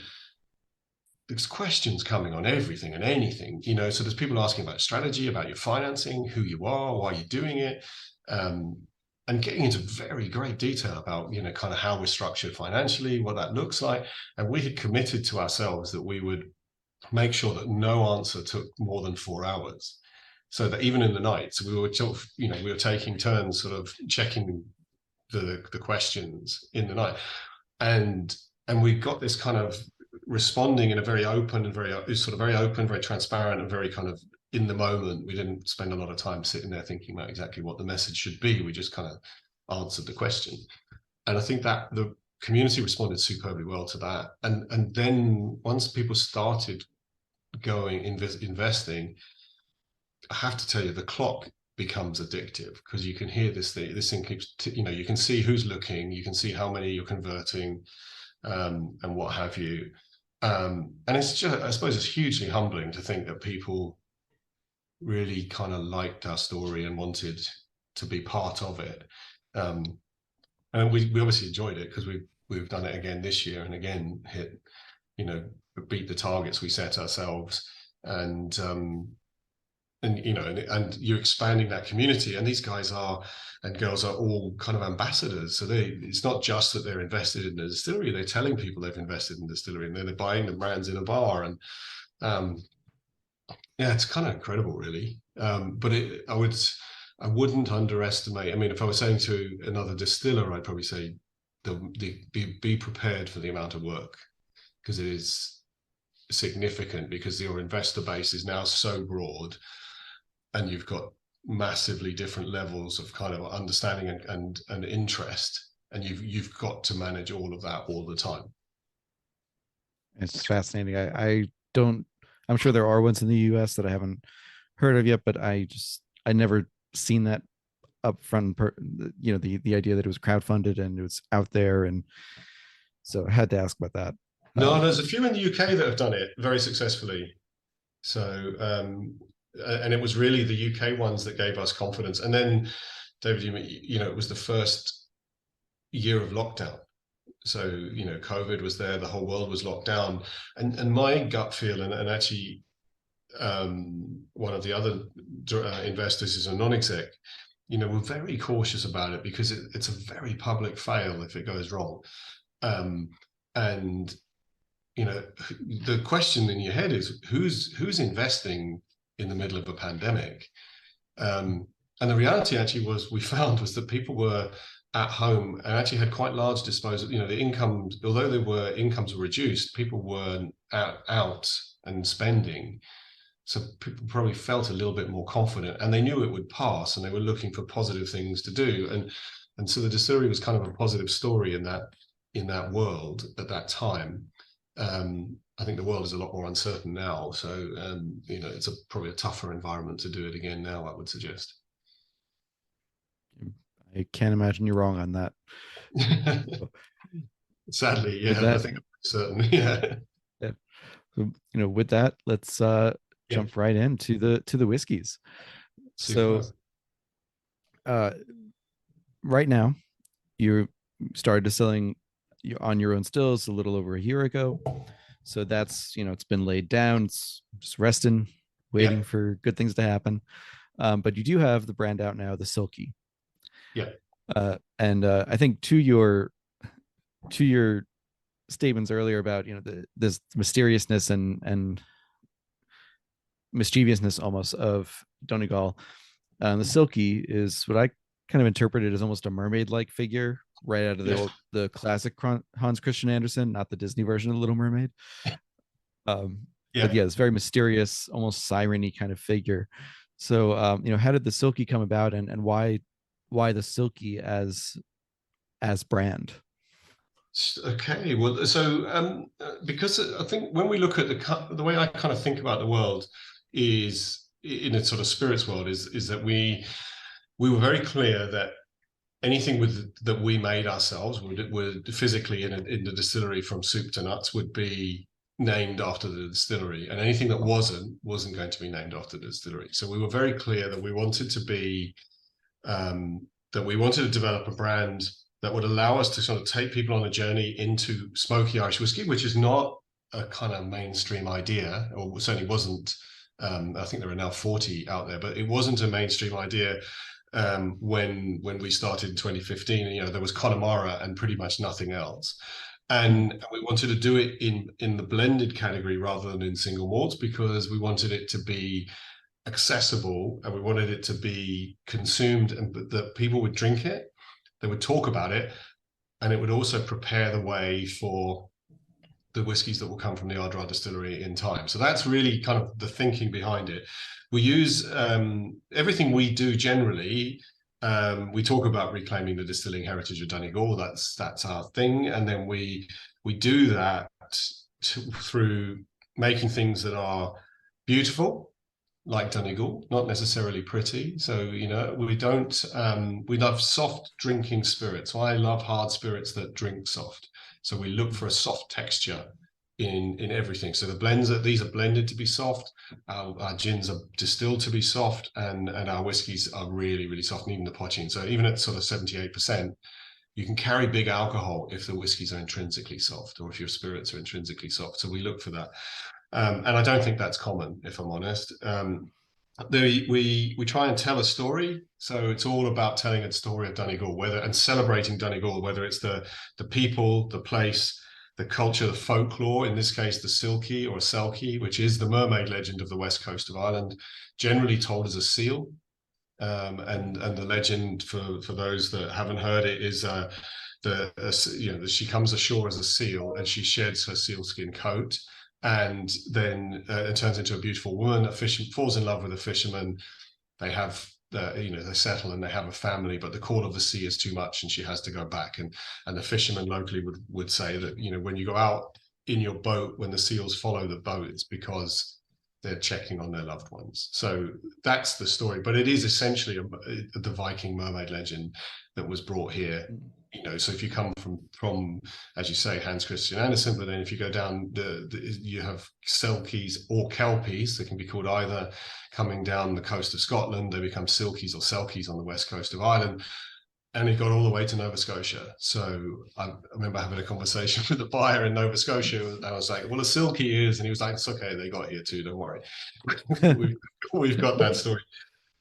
there's questions coming on everything and anything, so there's people asking about strategy, about your financing, who you are, why you're doing it, and getting into very great detail about, kind of how we're structured financially, what that looks like. And we had committed to ourselves that we would make sure that no answer took more than 4 hours. So that even in the night, so we were taking turns sort of checking the questions in the night, and we got this kind of responding in a very open and very open, very transparent, and very kind of in the moment. We didn't spend a lot of time sitting there thinking about exactly what the message should be. We just kind of answered the question. And I think that the community responded superbly well to that. And then once people started investing, I have to tell you, the clock becomes addictive, because you can hear this thing keeps, you can see who's looking, you can see how many you're converting, and what have you. And it's just, I suppose it's hugely humbling to think that people really kind of liked our story and wanted to be part of it. And we obviously enjoyed it, because we've done it again this year, and again hit, beat the targets we set ourselves. And you're expanding that community, and these guys and girls are all kind of ambassadors. So it's not just that they're invested in the distillery, they're telling people they've invested in the distillery, and they're buying the brands in a bar. And yeah, it's kind of incredible, really. But I wouldn't underestimate. I mean, if I was saying to another distiller, I'd probably say be prepared for the amount of work, because it is significant, because your investor base is now so broad, and you've got massively different levels of kind of understanding and interest, and you've got to manage all of that all the time. It's fascinating. I'm sure there are ones in the US that I haven't heard of yet, but I never seen that up front, the idea that it was crowdfunded and it was out there. And so I had to ask about that. No, there's a few in the UK that have done it very successfully. So, and it was really the UK ones that gave us confidence. And then, David, it was the first year of lockdown. So, COVID was there, the whole world was locked down. And my gut feel, and actually one of the other investors is a non-exec, we're very cautious about it, because it's a very public fail if it goes wrong. And the question in your head is who's investing in the middle of a pandemic? And the reality actually was that people were at home and actually had quite large disposable, the incomes, although incomes were reduced, people weren't out and spending. So people probably felt a little bit more confident, and they knew it would pass, and they were looking for positive things to do. And so the distillery was kind of a positive story in that world at that time. I think the world is a lot more uncertain now, so it's probably a tougher environment to do it again now, I would suggest. I can't imagine you're wrong on that. Sadly, yeah, I think I'm certain. Yeah. Yeah. So, with that, let's jump right into the whiskeys. Super. So, right now, you started distilling on your own stills a little over a year ago. So that's, it's been laid down. It's just resting, waiting for good things to happen. But you do have the brand out now, the Silky. Yeah. And I think to your statements earlier about, this mysteriousness and mischievousness almost of Donegal, the Silky is what I kind of interpreted as almost a mermaid-like figure, right out of the classic Hans Christian Andersen, not the Disney version of the Little Mermaid. But it's very mysterious, almost siren-y kind of figure. So, how did the Silky come about, and why the Silky as brand? Okay, well, so because I think when we look at the way I kind of think about the world is in a sort of spirits world is that we were very clear that anything that we made ourselves would physically in the distillery from soup to nuts would be named after the distillery, and anything that wasn't going to be named after the distillery. So we were very clear that we wanted to develop a brand that would allow us to sort of take people on a journey into smoky Irish whiskey, which is not a kind of mainstream idea, or certainly wasn't. I think there are now 40 out there, but it wasn't a mainstream idea when we started in 2015. There was Connemara and pretty much nothing else. And we wanted to do it in the blended category rather than in single malts, because we wanted it to be accessible, and we wanted it to be consumed, and that people would drink it, they would talk about it, and it would also prepare the way for the whiskies that will come from the Ardra distillery in time. So that's really kind of the thinking behind it. We use everything we do generally. We talk about reclaiming the distilling heritage of Donegal. That's our thing, and then we do that through making things that are beautiful, like Donegal, not necessarily pretty. So, you know, we love soft drinking spirits. So I love hard spirits that drink soft. So we look for a soft texture in everything. So these are blended to be soft. Our gins are distilled to be soft, and our whiskies are really, really soft, and even the poitín. So even at sort of 78%, you can carry big alcohol if the whiskies are intrinsically soft, or if your spirits are intrinsically soft. So we look for that. And I don't think that's common, if I'm honest. We try and tell a story. So it's all about telling a story of Donegal, and celebrating Donegal, whether it's the people, the place, the culture, the folklore, in this case, the Silkie or Selkie, which is the mermaid legend of the west coast of Ireland, generally told as a seal. And the legend, for those that haven't heard it, is she comes ashore as a seal, and she sheds her sealskin coat, and then it turns into a beautiful woman. A fisherman falls in love with a fisherman. They have they settle and they have a family, but the call of the sea is too much, and she has to go back. And the fishermen locally would say that, you know, when you go out in your boat, when the seals follow the boat, it's because they're checking on their loved ones. So that's the story, but it is essentially the Viking mermaid legend that was brought here. You know, so if you come from, as you say, Hans Christian Andersen, but then if you go down, you have Selkies or Kelpies, they can be called either. Coming down the coast of Scotland, they become Silkies or Selkies on the west coast of Ireland, and it got all the way to Nova Scotia. So I remember having a conversation with the buyer in Nova Scotia, and I was like, well, a Silkie is, and he was like, it's okay, they got here too, don't worry. we've got that story.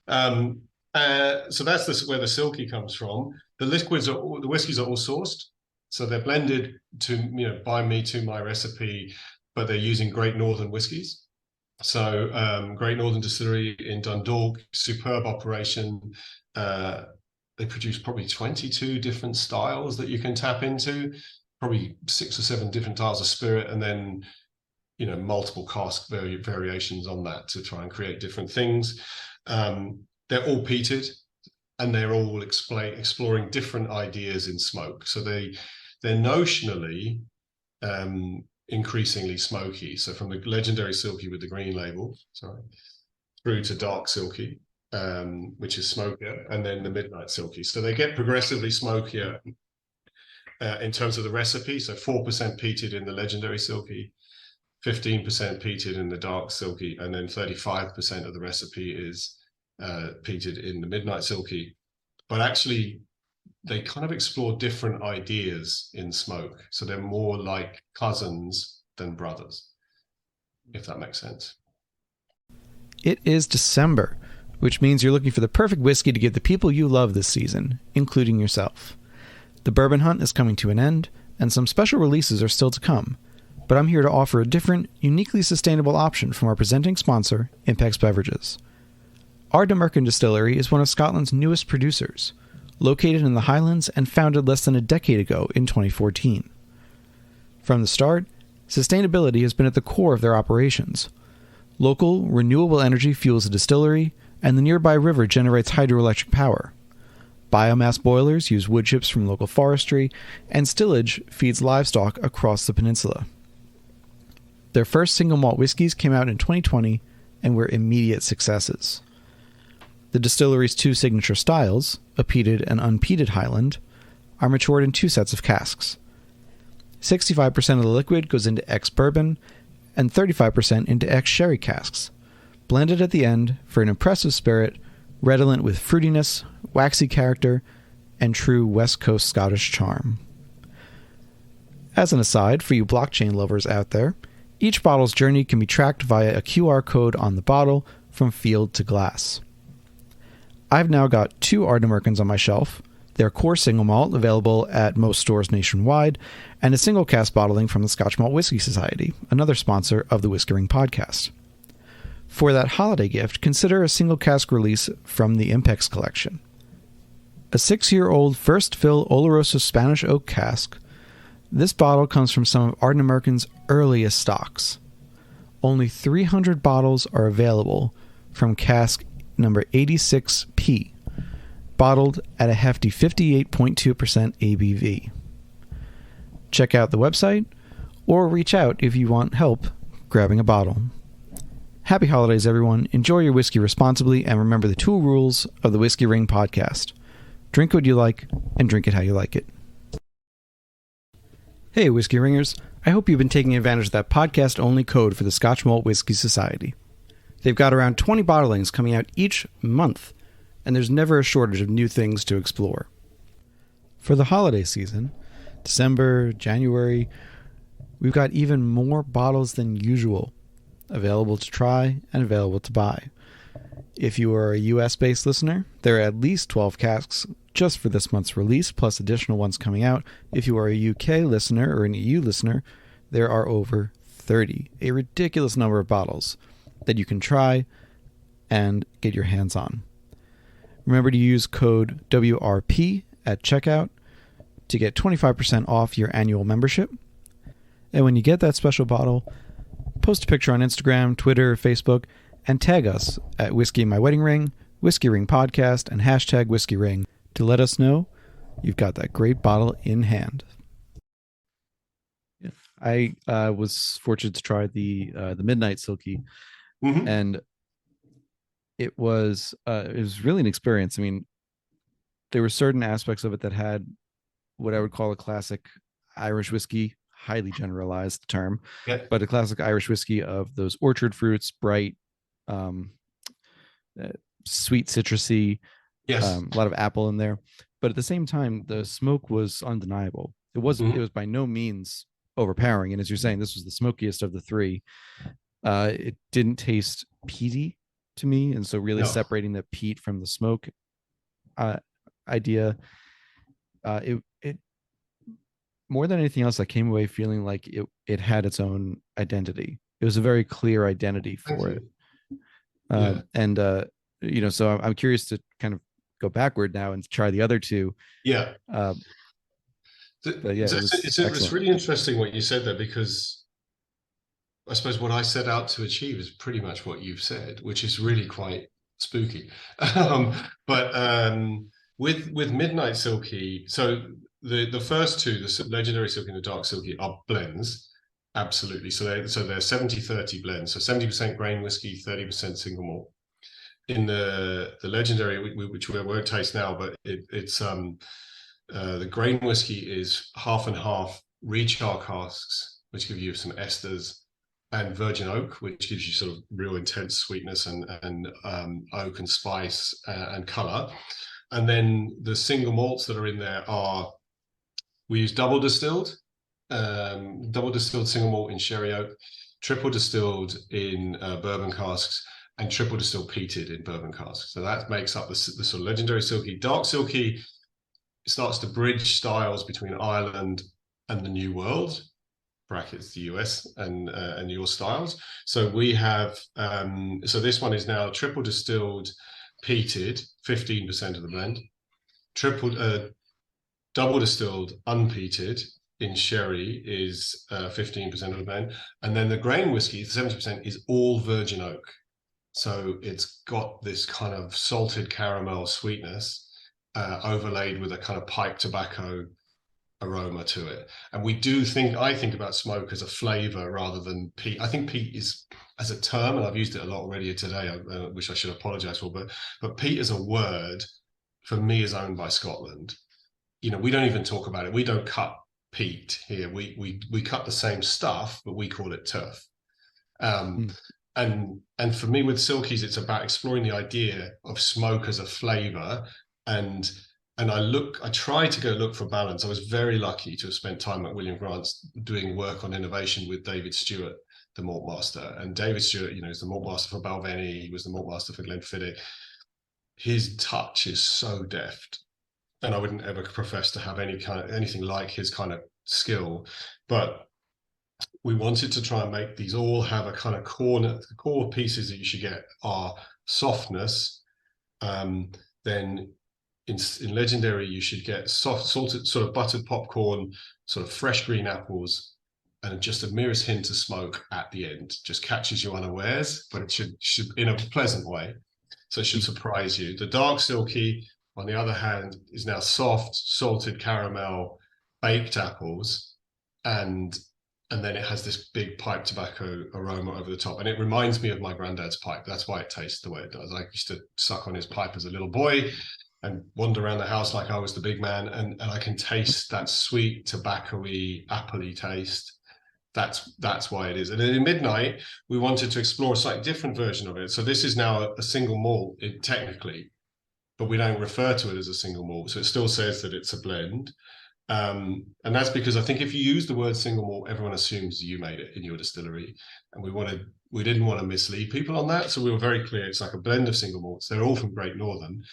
So that's where the Silkie comes from. The whiskies are all sourced, so they're blended by me to my recipe, but they're using Great Northern whiskies. So Great Northern Distillery in Dundalk, superb operation. They produce probably 22 different styles that you can tap into, probably 6 or 7 different styles of spirit, and then multiple cask variations on that to try and create different things. They're all peated, and they're all exploring different ideas in smoke. So they're notionally increasingly smoky. So from the legendary Silkie with the green label, through to dark Silkie, which is smokier, and then the midnight Silkie. So they get progressively smokier in terms of the recipe. So 4% peated in the legendary Silkie, 15% peated in the dark Silkie, and then 35% of the recipe is peated in the midnight Silkie. But actually, they kind of explore different ideas in smoke. So they're more like cousins than brothers, if that makes sense. It is December, which means you're looking for the perfect whiskey to give the people you love this season, including yourself. The bourbon hunt is coming to an end, and some special releases are still to come. But I'm here to offer a different, uniquely sustainable option from our presenting sponsor, Impex Beverages. Ardnamurchan Distillery is one of Scotland's newest producers, located in the Highlands and founded less than a decade ago in 2014. From the start, sustainability has been at the core of their operations. Local, renewable energy fuels the distillery, and the nearby river generates hydroelectric power. Biomass boilers use wood chips from local forestry, and stillage feeds livestock across the peninsula. Their first single malt whiskies came out in 2020 and were immediate successes. The distillery's 2 signature styles, a peated and unpeated Highland, are matured in 2 sets of casks. 65% of the liquid goes into ex-bourbon and 35% into ex-sherry casks, blended at the end for an impressive spirit redolent with fruitiness, waxy character, and true West Coast Scottish charm. As an aside, for you blockchain lovers out there, each bottle's journey can be tracked via a QR code on the bottle from field to glass. I've now got 2 Ardnamurchans on my shelf, their core single malt available at most stores nationwide, and a single cask bottling from the Scotch Malt Whisky Society, another sponsor of the Whiskey Ring podcast. For that holiday gift, consider a single cask release from the Impex collection. A 6-year-old first fill Oloroso Spanish oak cask, This bottle comes from some of Ardent American's earliest stocks. Only 300 bottles are available from cask number 86P, bottled at a hefty 58.2% ABV. Check out the website or reach out if you want help grabbing a bottle. Happy holidays, everyone. Enjoy your whiskey responsibly, and remember the 2 rules of the Whiskey Ring podcast. Drink what you like, and drink it how you like it. Hey, Whiskey Ringers. I hope you've been taking advantage of that podcast-only code for the Scotch Malt Whiskey Society. They've got around 20 bottlings coming out each month, and there's never a shortage of new things to explore. For the holiday season, December, January, we've got even more bottles than usual available to try and available to buy. If you are a US-based listener, there are at least 12 casks just for this month's release, plus additional ones coming out. If you are a UK listener or an EU listener, there are over 30, a ridiculous number of bottles that you can try and get your hands on. Remember to use code WRP at checkout to get 25% off your annual membership. And when you get that special bottle, post a picture on Instagram, Twitter, Facebook, and tag us at Whiskey in My Wedding Ring, Whiskey Ring Podcast, and hashtag Whiskey Ring to let us know you've got that great bottle in hand. Yeah. I was fortunate to try the Midnight Silky, and it was really an experience. I mean, there were certain aspects of it that had what I would call a classic Irish whiskey, highly generalized term, but a classic Irish whiskey of those orchard fruits, bright, sweet, citrusy, a lot of apple in there. But at the same time, the smoke was undeniable. It wasn't. It was by no means overpowering. And as you're saying, this was the smokiest of the 3. It didn't taste peaty to me, and so really separating the peat from the smoke idea, it more than anything else, I came away feeling like it had its own identity. It was a very clear identity for it. And so I'm curious to kind of go backward now and try the other 2. It's really interesting what you said there, because I suppose what I set out to achieve is pretty much what you've said, which is really quite spooky. With Midnight Silky, so the first 2, the Legendary Silky and the Dark Silky, are blends. Absolutely. So they're 70-30 blends. So 70% grain whiskey, 30% single malt. In the Legendary, which we won't taste now, but it's the grain whiskey is half and half rechar casks, which give you some esters, and virgin oak, which gives you sort of real intense sweetness and oak and spice and color. And then the single malts that are in there we use double distilled single malt in sherry oak, triple distilled in bourbon casks, and triple distilled peated in bourbon casks. So that makes up the sort of Legendary Silky. Dark Silky starts to bridge styles between Ireland and the New World, brackets the US, and your styles. So we have so this one is now triple distilled peated, 15% of the blend, double distilled unpeated in sherry is 15% of the blend, and then the grain whiskey, 70%, is all virgin oak. So it's got this kind of salted caramel sweetness overlaid with a kind of pipe tobacco aroma to it. And I think about smoke as a flavor rather than peat. I think peat is, as a term, and I've used it a lot already today, which I should apologize for, but peat as a word for me is owned by Scotland. We don't even talk about it. We don't cut peat here. We cut the same stuff, but we call it turf. And for me with Silkies, it's about exploring the idea of smoke as a flavor, and I try to go look for balance. I was very lucky to have spent time at William Grant's doing work on innovation with David Stewart, the malt master. And David Stewart, is the malt master for Balvenie. He was the malt master for Glenfiddich. His touch is so deft, and I wouldn't ever profess to have anything like his kind of skill, but we wanted to try and make these all have a kind of core pieces that you should get are softness, then in Legendary, you should get soft, salted, sort of buttered popcorn, sort of fresh green apples, and just a merest hint of smoke at the end. Just catches you unawares, but it should in a pleasant way. So it should surprise you. The dark silky, on the other hand, is now soft, salted caramel, baked apples, and then it has this big pipe tobacco aroma over the top. And it reminds me of my granddad's pipe. That's why it tastes the way it does. I used to suck on his pipe as a little boy and wander around the house like I was the big man. And I can taste that sweet, tobacco-y, apple-y taste. That's why it is. And then in Midnight, we wanted to explore a slightly different version of it. So this is now a single malt, technically, but we don't refer to it as a single malt. So it still says that it's a blend. And that's because I think if you use the word single malt, everyone assumes you made it in your distillery. And we didn't want to mislead people on that. So we were very clear. It's like a blend of single malts. They're all from Great Northern.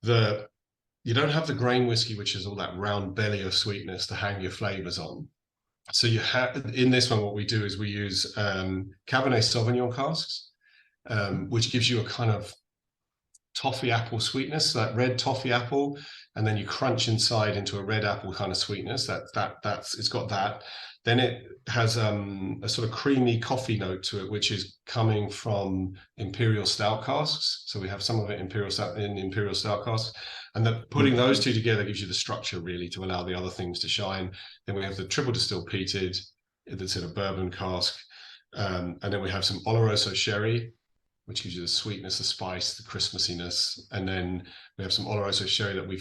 You don't have the grain whiskey, which is all that round belly of sweetness to hang your flavors on. So you have in this one, what we do is we use Cabernet Sauvignon casks, which gives you a kind of toffee apple sweetness, that red toffee apple, and then you crunch inside into a red apple kind of sweetness. That's it's got that. Then it has a sort of creamy coffee note to it, which is coming from imperial stout casks. So we have some of it in imperial stout casks, and putting those two together gives you the structure really to allow the other things to shine. Then we have the triple distilled peated that's in a bourbon cask, and then we have some Oloroso sherry, which gives you the sweetness, the spice, the Christmassiness, and then we have some Oloroso sherry that we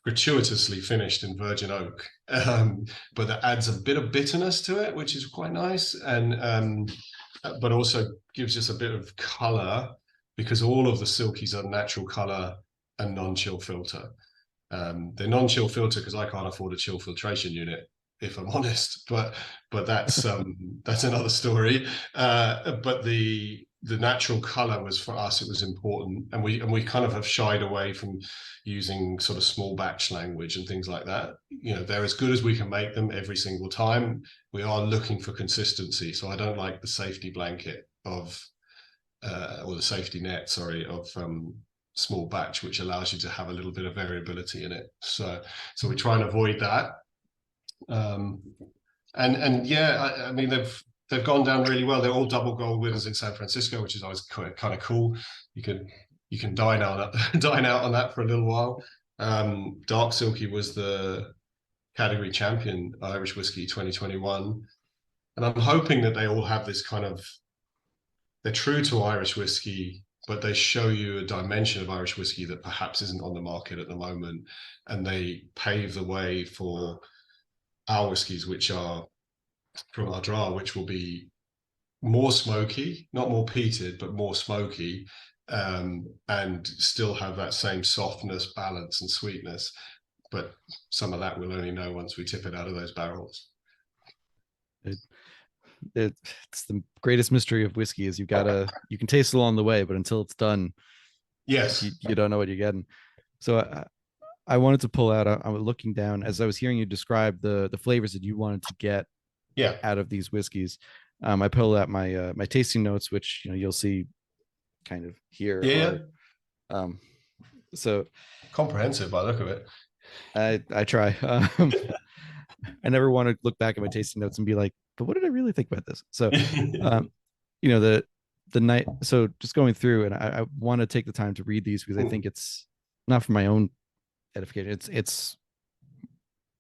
gratuitously finished in virgin oak, but that adds a bit of bitterness to it, which is quite nice, and but also gives us a bit of color because all of the silkies are natural color and non-chill filter. They're non-chill filter because I can't afford a chill filtration unit, if I'm honest, but that's another story. But the natural color was, for us, it was important, and we kind of have shied away from using sort of small batch language and things like that. You know, they're as good as we can make them every single time. We are looking for consistency, so I don't like the safety blanket of or the safety net, sorry, of small batch, which allows you to have a little bit of variability in it. So we try and avoid that. And yeah, I mean they've gone down really well. They're all double gold winners in San Francisco, which is always kind of cool. You can dine out on that for a little while. Dark Silky was the category champion Irish whiskey 2021, and I'm hoping that they all have this kind of, they're true to Irish whiskey, but they show you a dimension of Irish whiskey that perhaps isn't on the market at the moment, and they pave the way for our whiskies, which are from our draw, which will be more smoky, not more peated, but more smoky, and still have that same softness, balance, and sweetness. But some of that we'll only know once we tip it out of those barrels. It's the greatest mystery of whiskey is you can taste it along the way, but until it's done, yes, you don't know what you're getting. So I wanted to pull out, I was looking down as I was hearing you describe the flavors that you wanted to get out of these whiskeys. I pulled out my my tasting notes, which you'll see kind of here. So comprehensive by the look of it. I try. I never want to look back at my tasting notes and be like, but what did I really think about this? So the night, so just going through, and I want to take the time to read these because I think it's not for my own edification, it's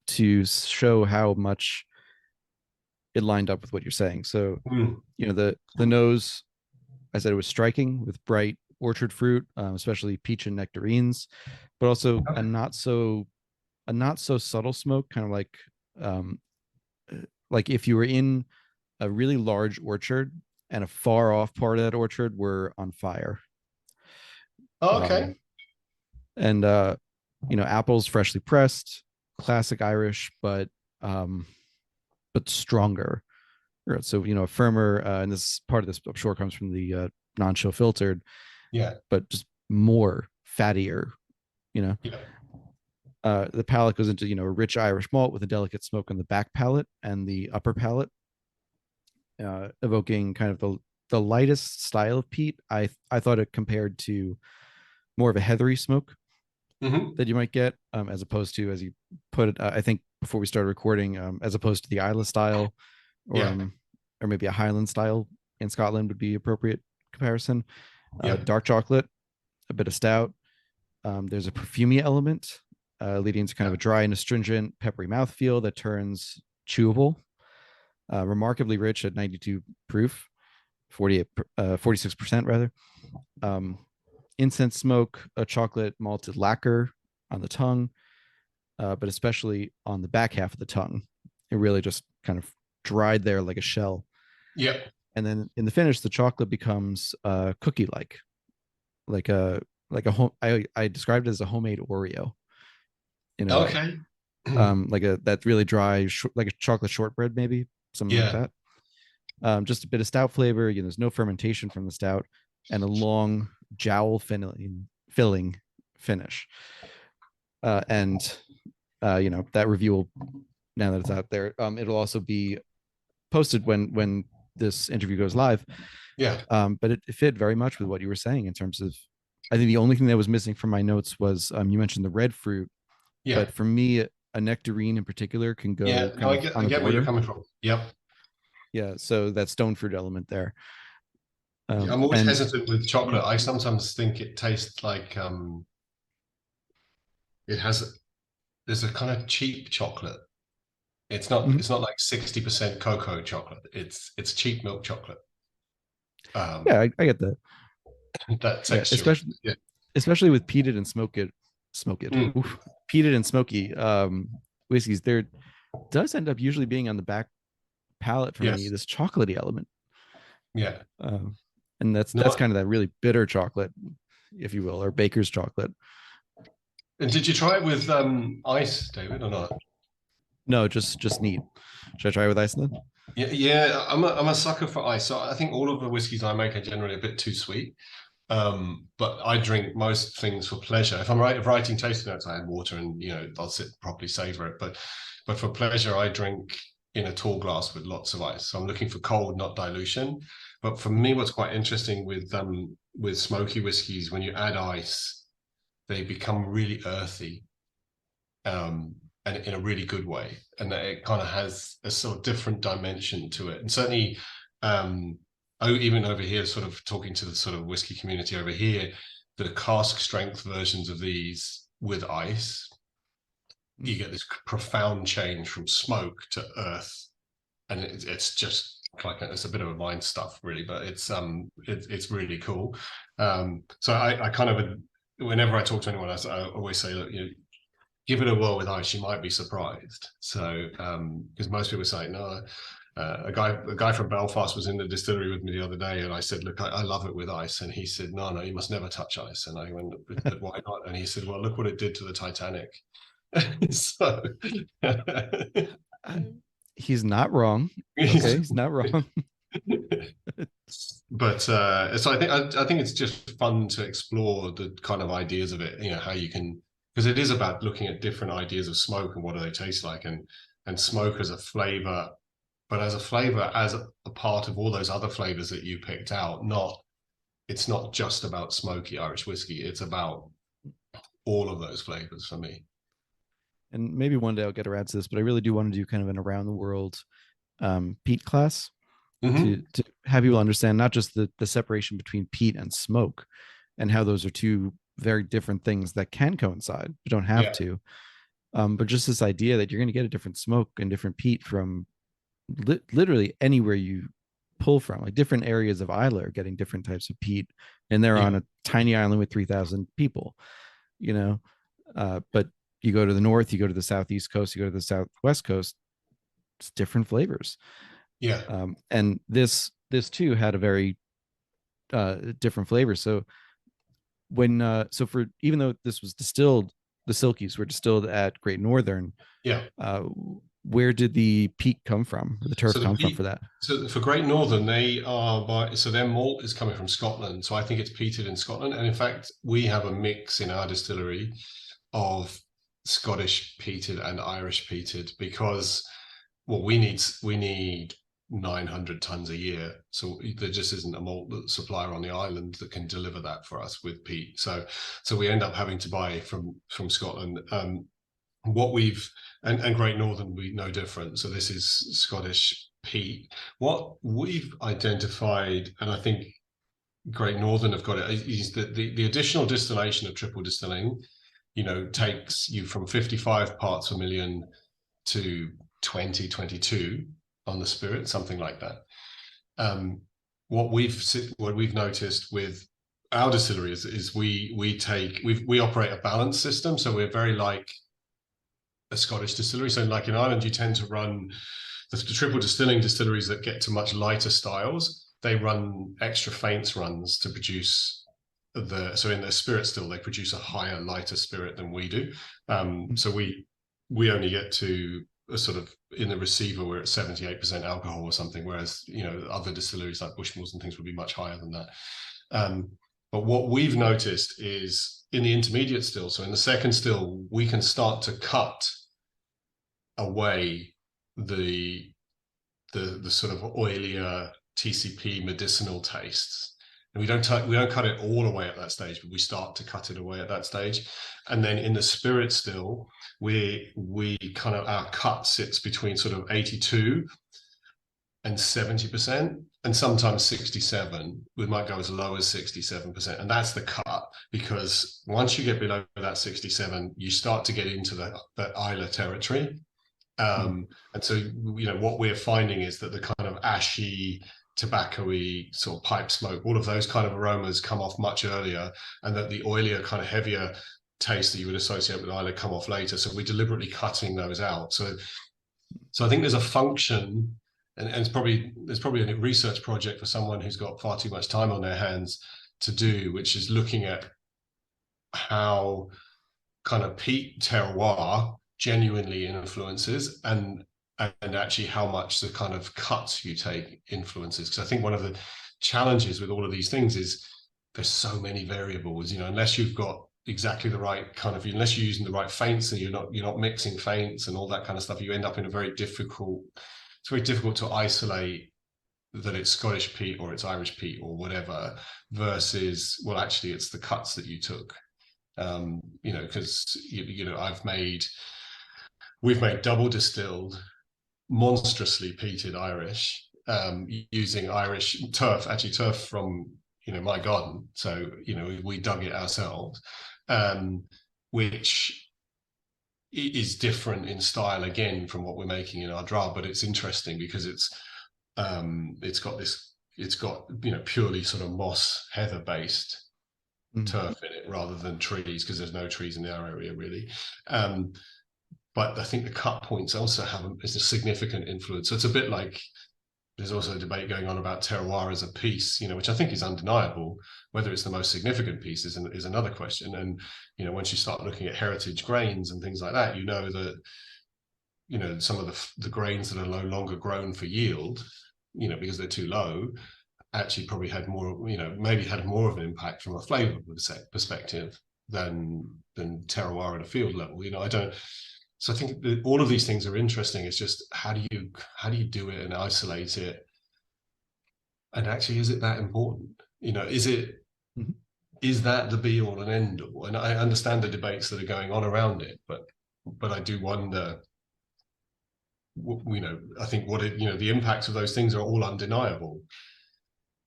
to show how much it lined up with what you're saying. So the nose, I said it was striking with bright orchard fruit, especially peach and nectarines, but also a not so subtle smoke, kind of like if you were in a really large orchard and a far off part of that orchard were on fire. Okay. And apples freshly pressed, classic Irish, but stronger. So a firmer, and this part of this I'm sure comes from the non-chill filtered, but just more fattier. The palate goes into a rich Irish malt with a delicate smoke on the back palate and the upper palate, evoking kind of the lightest style of peat. I thought it compared to more of a heathery smoke Hmm. that you might get, as opposed to, as you put it, I think before we started recording, as opposed to the Isla style, or Yeah. um, or maybe a Highland style in Scotland would be appropriate comparison. Yeah. Dark chocolate, a bit of stout. There's a perfumey element, leading to kind of Yeah. a dry and astringent, peppery mouthfeel that turns chewable. Remarkably rich at 92 proof, 46% rather. Um, Incense smoke, a chocolate malted lacquer on the tongue, but especially on the back half of the tongue. It really just kind of dried there like a shell. Yeah. And then in the finish, the chocolate becomes cookie like a home. I described it as a homemade Oreo in a way, Okay. like a that really dry, like a chocolate shortbread, maybe something like Yeah. that. Just a bit of stout flavor. You know, there's no fermentation from the stout, and a long jowl filling finish. And you know, that review will, now that it's out there, it'll also be posted when this interview goes live. Yeah. But it fit very much with what you were saying in terms of, I think the only thing that was missing from my notes was, you mentioned the red fruit, Yeah. but for me, a nectarine in particular can Yeah. go No, kind of I on the get where you're border. coming from. Yep. Yeah, so that stone fruit element there. Yeah, I'm always And hesitant with chocolate. I sometimes think it tastes like it has there's a kind of cheap chocolate. mhm, It's not like 60% cocoa chocolate. It's cheap milk chocolate. yeah, Um I get that. that Yeah, texture. Yeah. especially with peated and Mm, peated and smoky whiskeys. There does end up usually being on the back palate for me yes. this chocolatey element, Yeah. um, and that's No. kind of that really bitter chocolate, if you will, or baker's chocolate. And did you try it with ice, David, or not? No, just neat. Should I try with Iceland? Yeah, yeah, I'm a sucker for ice. So I think all of the whiskeys I make are generally a bit too sweet. But I drink most things for pleasure. If I'm writing tasting notes, I add water and I'll sit properly savor it. But for pleasure, I drink in a tall glass with lots of ice. So I'm looking for cold, not dilution. But for me, what's quite interesting with smoky whiskeys, when you add ice, they become really earthy, um, and in a really good way, and that it kind of has a sort of different dimension to it. And certainly, even over here, sort of talking to the sort of whiskey community over here, the cask strength versions of these with ice, you get this profound change from smoke to earth, and it's just like it's a bit of a mind stuff, really, but it's really cool. So I kind of, whenever I talk to anyone else, I always say, look, give it a whirl with ice, you might be surprised. So, because most people say no. A guy from Belfast was in the distillery with me the other day, and I said, "Look, I love it with ice." And he said, "No, you must never touch ice." And I went, "But why not?" And he said, "Well, look what it did to the Titanic." So, He's not wrong. Okay, he's not wrong. but so I think it's just fun to explore the kind of ideas of it. How you can, because it is about looking at different ideas of smoke and what do they taste like, and smoke as a flavor, but as a flavor as a part of all those other flavors that you picked out. It's not just about smoky Irish whiskey. It's about all of those flavors for me. And maybe one day I'll get around to this, but I really do want to do kind of an around the world peat class Hmm. to have people understand not just the separation between peat and smoke and how those are two very different things that can coincide but don't have Yeah, to, but just this idea that you're going to get a different smoke and different peat from literally anywhere you pull from. Like different areas of Isla are getting different types of peat, and they're yeah, on a tiny island with 3,000 people, you know. But you go to the north, you go to the southeast coast, you go to the southwest coast, it's different flavors. yeah. And this too had a very different flavor. So so for, even though this was distilled, the Silkies were distilled at Great Northern. Yeah. uh, where did the peat come from, or the turf So the come from peat, for that? so for Great Northern, they are so their malt is coming from Scotland. So I think it's peated in Scotland, and in fact, we have a mix in our distillery of Scottish peated and Irish peated because, well, we need 900 tons a year. So there just isn't a malt supplier on the island that can deliver that for us with peat. So we end up having to buy from Scotland. What we've and Great Northern, we no different. So this is Scottish peat. What we've identified, and I think Great Northern have got it, is that the additional distillation of triple distilling, takes you from 55 parts per million to 20, 22 on the spirit, something like that. What we've noticed with our distillery is we operate a balanced system, so we're very like a Scottish distillery. So like in Ireland, you tend to run the triple distilling distilleries that get to much lighter styles. They run extra faints runs to produce so in their spirit still, they produce a higher, lighter spirit than we do. So we only get to a sort of, in the receiver, we're at 78% alcohol or something, whereas, other distilleries like Bushmills and things would be much higher than that. But what we've noticed is in the intermediate still, so in the second still, we can start to cut away the sort of oilier TCP medicinal tastes. And we don't cut it all away at that stage, but we start to cut it away at that stage. And then in the spirit still, we kind of, our cut sits between sort of 82 and 70%, and sometimes 67. We might go as low as 67%. And that's the cut, because once you get below that 67, you start to get into the Islay territory. And so, what we're finding is that the kind of ashy, tobacco-y sort of pipe smoke, all of those kind of aromas come off much earlier, and that the oilier, kind of heavier taste that you would associate with Islay come off later. So we're deliberately cutting those out. So I think there's a function, and there's probably a research project for someone who's got far too much time on their hands to do, which is looking at how kind of peat terroir genuinely influences, and actually how much the kind of cuts you take influences. Because I think one of the challenges with all of these things is there's so many variables, unless you've got exactly the right kind of, unless you're using the right faints and you're not mixing faints and all that kind of stuff, you end up in it's very difficult to isolate that it's Scottish peat or it's Irish peat or whatever, versus, well, actually it's the cuts that you took. Because we've made double distilled, monstrously peated Irish, using Irish turf from my garden. So we dug it ourselves, which is different in style again from what we're making in our draft. But it's interesting because it's got purely sort of moss heather based turf in it rather than trees, because there's no trees in our area really. But I think the cut points also have a significant influence. So it's a bit like there's also a debate going on about terroir as a piece, which I think is undeniable. Whether it's the most significant piece is another question. And, once you start looking at heritage grains and things like that, that, some of the grains that are no longer grown for yield, because they're too low, actually probably had more, maybe had more of an impact from a flavor perspective than terroir at a field level. So I think that all of these things are interesting. It's just how do you do it and isolate it? And actually, is it that important? Is that the be all and end all? And I understand the debates that are going on around it, but I do wonder. I think the impacts of those things are all undeniable.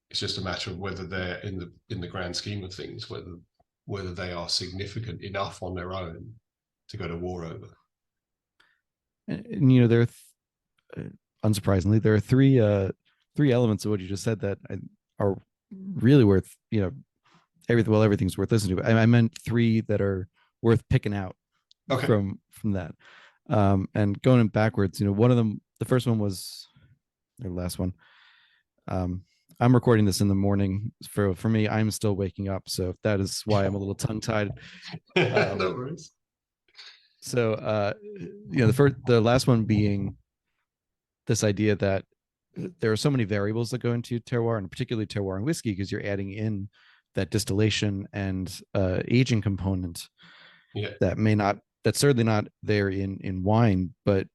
It's just a matter of whether they're in the grand scheme of things, whether they are significant enough on their own to go to war over. And there unsurprisingly, there are three elements of what you just said that are really worth everything's worth listening to. I meant three that are worth picking out from that. And going backwards, one of them, the first one was the last one. I'm recording this in the morning. For me, I'm still waking up, so that is why I'm a little tongue-tied. No worries. So, the last one being this idea that there are so many variables that go into terroir, and particularly terroir and whiskey, because you're adding in that distillation and aging component that's certainly not there in wine, but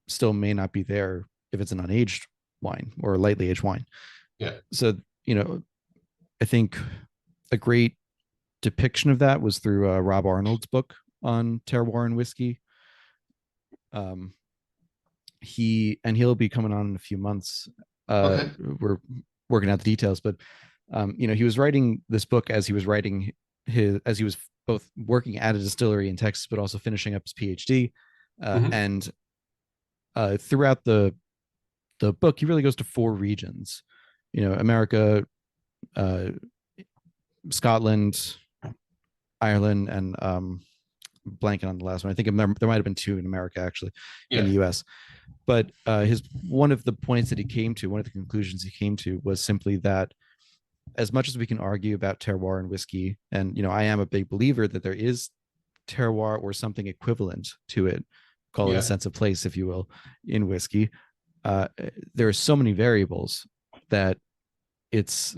still may not be there if it's an unaged wine or lightly aged wine. Yeah. So, I think a great depiction of that was through Rob Arnold's book on terroir and whiskey. He'll be coming on in a few months. Okay. We're working out the details, but he was writing this book as he was both working at a distillery in Texas, but also finishing up his PhD. And throughout the book, he really goes to 4 regions: America, Scotland, Ireland, and blanking on the last one. I think there might have been 2 in America, actually, in the US. But one of the points that he came to, one of the conclusions he came to, was simply that as much as we can argue about terroir and whiskey, and I am a big believer that there is terroir or something equivalent to it, call it a sense of place, if you will, in whiskey. There are so many variables that it's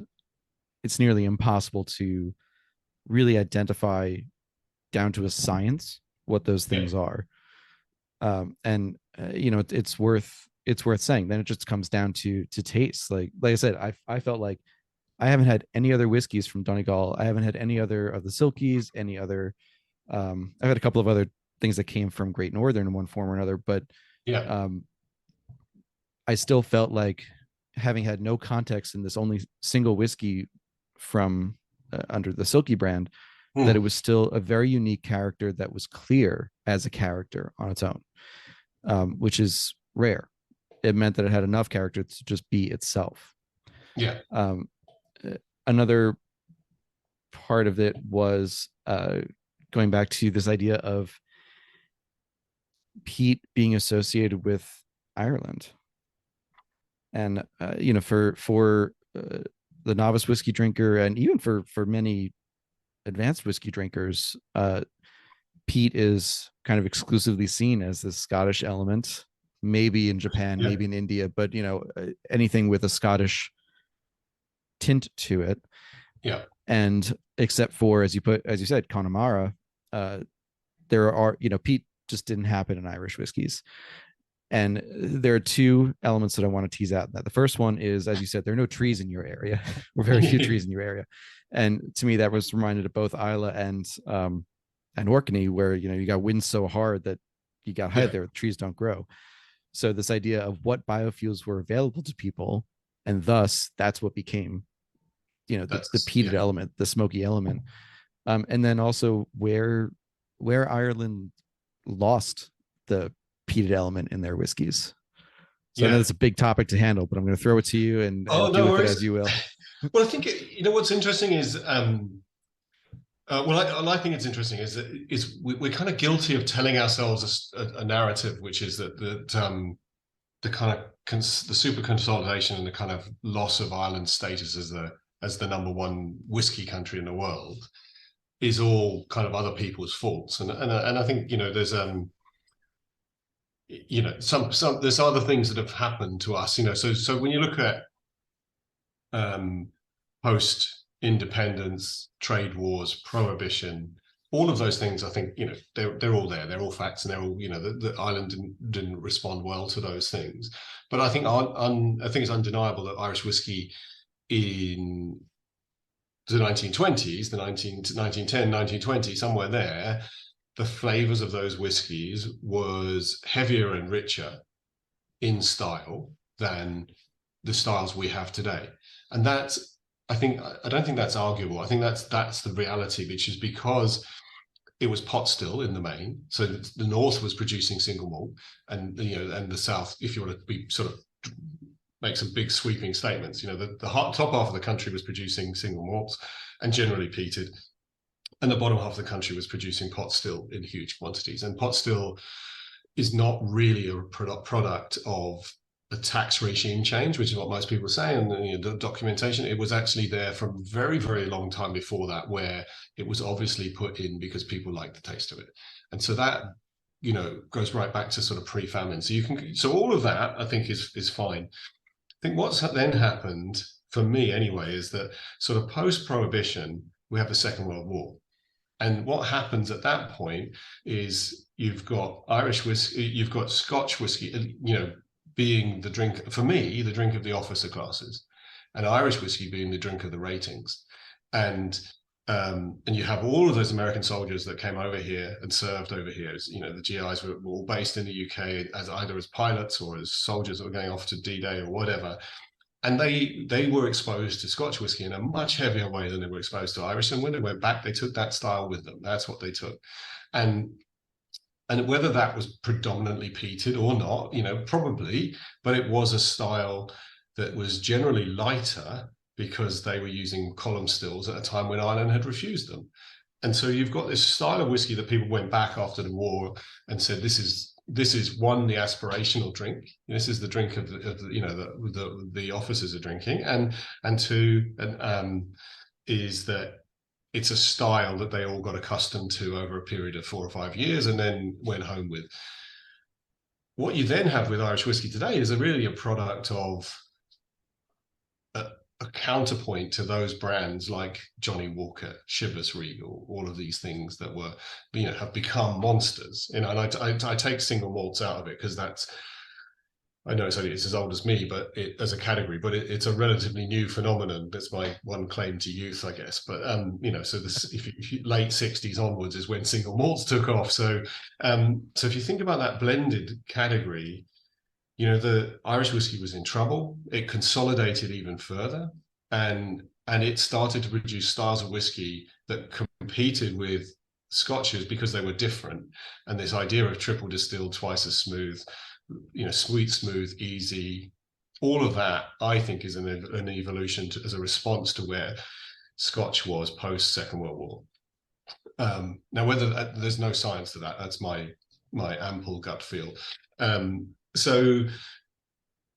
nearly impossible to really identify down to a science what those things are. It's worth saying. Then it just comes down to taste. Like I said, I felt like I haven't had any other whiskeys from Donegal. I haven't had any other of the Silkies, any other. I've had a couple of other things that came from Great Northern in one form or another, but I still felt like, having had no context in this only single whiskey from under the Silky brand, that it was still a very unique character that was clear as a character on its own, which is rare. It meant that it had enough character to just be itself. Yeah. Another part of it was going back to this idea of peat being associated with Ireland. And for the novice whiskey drinker, and even for many advanced whiskey drinkers, peat is kind of exclusively seen as this Scottish element, maybe in Japan, maybe in India, but anything with a Scottish tint to it. Yeah. And except for, as you said, Connemara, there are, peat just didn't happen in Irish whiskeys. And there are 2 elements that I want to tease out. That the first one is, as you said, there are no trees in your area, or very few trees in your area. And to me, that was reminded of both Islay and Orkney, where you got winds so hard that you got height there, trees don't grow. So this idea of what biofuels were available to people, and thus that's what became, the peated element, the smoky element, and then also where Ireland lost the peated element in their whiskeys. So I know it's a big topic to handle, but I'm going to throw it to you and do with it as you will. Well, I think what's interesting is, I think it's interesting is we're kind of guilty of telling ourselves a narrative, which is that the kind of the super consolidation and the kind of loss of Ireland's status as the number 1 whiskey country in the world is all kind of other people's faults, and I think there's some there's other things that have happened to us, so when you look at post independence, trade wars, prohibition, all of those things, I think they're all there, they're all facts, and they're all the Ireland didn't respond well to those things. But I think it's undeniable that Irish whiskey in the 1920s, the 1910, 1920, somewhere there, the flavors of those whiskies was heavier and richer in style than the styles we have today. And I don't think that's arguable. I think that's the reality, which is because it was pot still in the main. So the North was producing single malt, and and the South, if you want to be sort of make some big sweeping statements, the top half of the country was producing single malts and generally peated, and the bottom half of the country was producing pot still in huge quantities. And pot still is not really a product of a tax regime change, which is what most people say, and the documentation. It was actually there from a very, very long time before that, where it was obviously put in because people liked the taste of it. And so that goes right back to sort of pre-famine. So all of that, I think, is fine. I think what's then happened, for me anyway, is that sort of post-prohibition, we have the Second World War. And what happens at that point is you've got Irish whiskey, you've got Scotch whiskey, being the drink, for me, the drink of the officer classes, and Irish whiskey being the drink of the ratings. And you have all of those American soldiers that came over here and served over here. As, the GIs were all based in the UK as either as pilots or as soldiers that were going off to D-Day or whatever. And they were exposed to Scotch whiskey in a much heavier way than they were exposed to Irish. And when they went back, they took that style with them. That's what they took. And whether that was predominantly peated or not, probably, but it was a style that was generally lighter because they were using column stills at a time when Ireland had refused them. And so you've got this style of whiskey that people went back after the war and said, this is one, the aspirational drink. This is the drink of the officers are drinking, and two, is that it's a style that they all got accustomed to over a period of 4 or 5 years and then went home with. What you then have with Irish whiskey today is really a product of a counterpoint to those brands like Johnny Walker, Chivas Regal, all of these things that were, have become monsters. And I take single malts out of it because I know it's as old as me, but as a category, but it's a relatively new phenomenon. That's my one claim to youth, I guess. But so this, if you, late '60s onwards is when single malts took off. So if you think about that blended category, the Irish whiskey was in trouble. It consolidated even further, and it started to produce styles of whiskey that competed with Scotches because they were different. And this idea of triple distilled, twice as smooth, sweet, smooth, easy, all of that, I think, is an evolution as a response to where Scotch was post Second World War. Now, whether there's no science to that, that's my ample gut feel. So,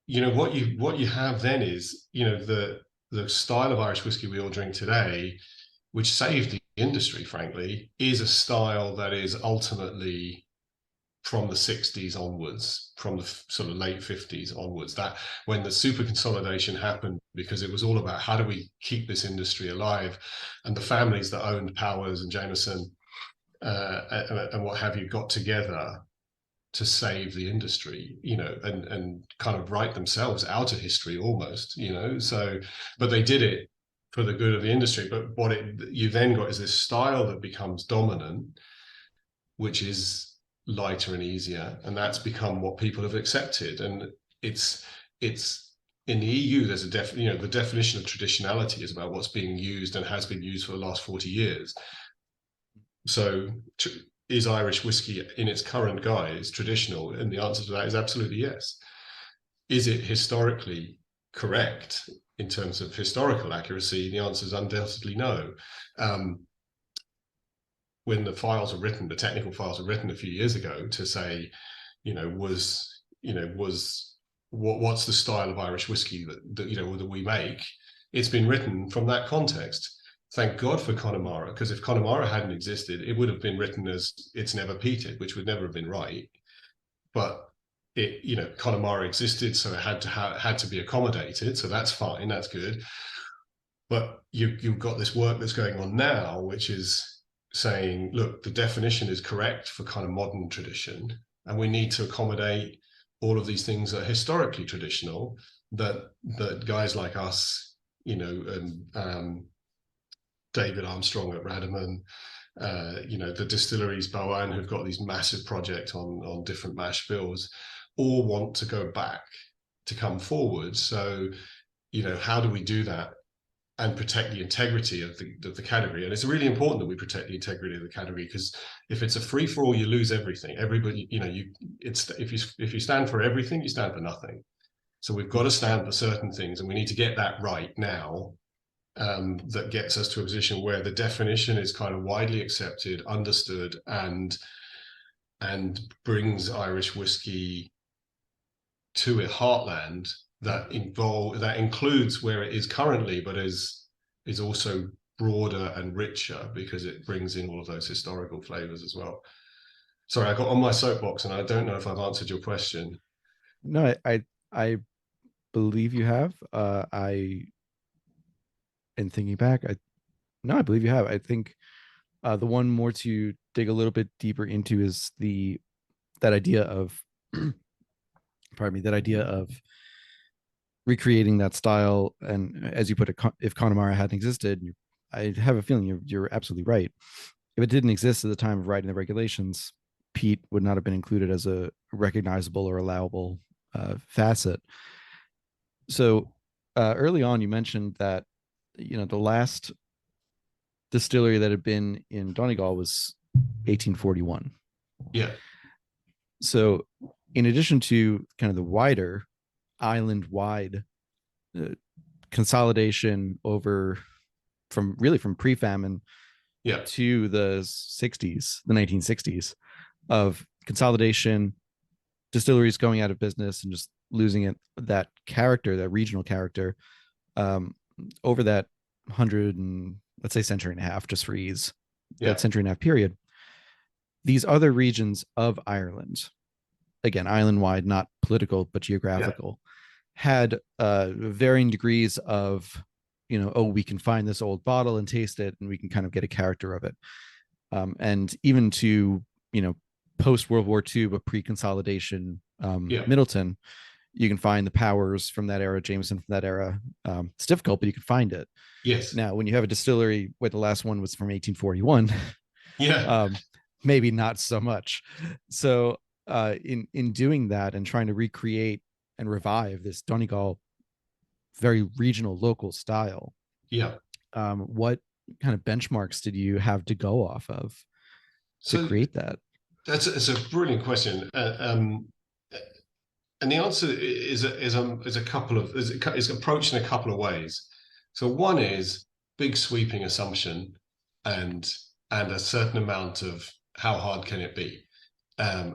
what you have then is, the style of Irish whiskey we all drink today, which saved the industry, frankly, is a style that is ultimately from the 60s onwards, from the sort of late 50s onwards, that when the super consolidation happened, because it was all about how do we keep this industry alive, and the families that owned Powers and Jameson and what have you got together to save the industry, and kind of write themselves out of history almost, so, but they did it for the good of the industry. But what you then got is this style that becomes dominant, which is lighter and easier, and that's become what people have accepted. And it's in the EU, there's the definition of traditionality is about what's being used and has been used for the last 40 years. So is Irish whiskey in its current guise traditional? And the answer to that is absolutely yes. Is it historically correct in terms of historical accuracy? The answer is undoubtedly no. When the files are written, the technical files were written a few years ago to say, what's the style of Irish whiskey that we make? It's been written from that context. Thank God for Connemara, because if Connemara hadn't existed, it would have been written as it's never peated, which would never have been right. But Connemara existed, so it had to be accommodated. So that's fine, that's good. But you've got this work that's going on now, which is saying, look, the definition is correct for kind of modern tradition, and we need to accommodate all of these things that are historically traditional, that guys like us, and David Armstrong at Radaman, the distilleries, Bowen, who've got these massive projects on different mash bills, all want to go back to come forward. So, how do we do that and protect the integrity of the category? And it's really important that we protect the integrity of the category, because if it's a free for all, you lose everything. Everybody, if you stand for everything, you stand for nothing. So we've got to stand for certain things, and we need to get that right now. That gets us to a position where the definition is kind of widely accepted, understood, and brings Irish whiskey to a heartland that includes where it is currently, but is also broader and richer because it brings in all of those historical flavors as well. Sorry, I got on my soapbox and I don't know if I've answered your question. No, I believe you have. And thinking back, I believe you have. I think the one more to dig a little bit deeper into is that idea of pardon me, that idea of recreating that style. And as you put it, if Connemara hadn't existed, I have a feeling you're absolutely right. If it didn't exist at the time of writing the regulations, peat would not have been included as a recognizable or allowable facet. So early on, you mentioned that the last distillery that had been in Donegal was 1841. Yeah. So, in addition to kind of the wider island-wide uh, consolidation over from pre-famine Yeah. to the 60s, the 1960s, of consolidation, distilleries going out of business and just losing that character, that regional character, over that 100 and let's say century and a half, just for ease, that century and a half period. These other regions of Ireland, again, island wide, not political, but geographical, had varying degrees of, we can find this old bottle and taste it, and we can kind of get a character of it. And even to, post World War II, but pre-consolidation Midleton, you can find the Powers from that era, Jameson from that era. It's difficult, but you can find it. Yes. Now, when you have a distillery, where the last one was from 1841, yeah, maybe not so much. So in doing that and trying to recreate and revive this Donegal very regional local style, what kind of benchmarks did you have to go off of to create that? That's a brilliant question, and the answer is a couple of is approached in a couple of ways. So one is big sweeping assumption, and a certain amount of how hard can it be.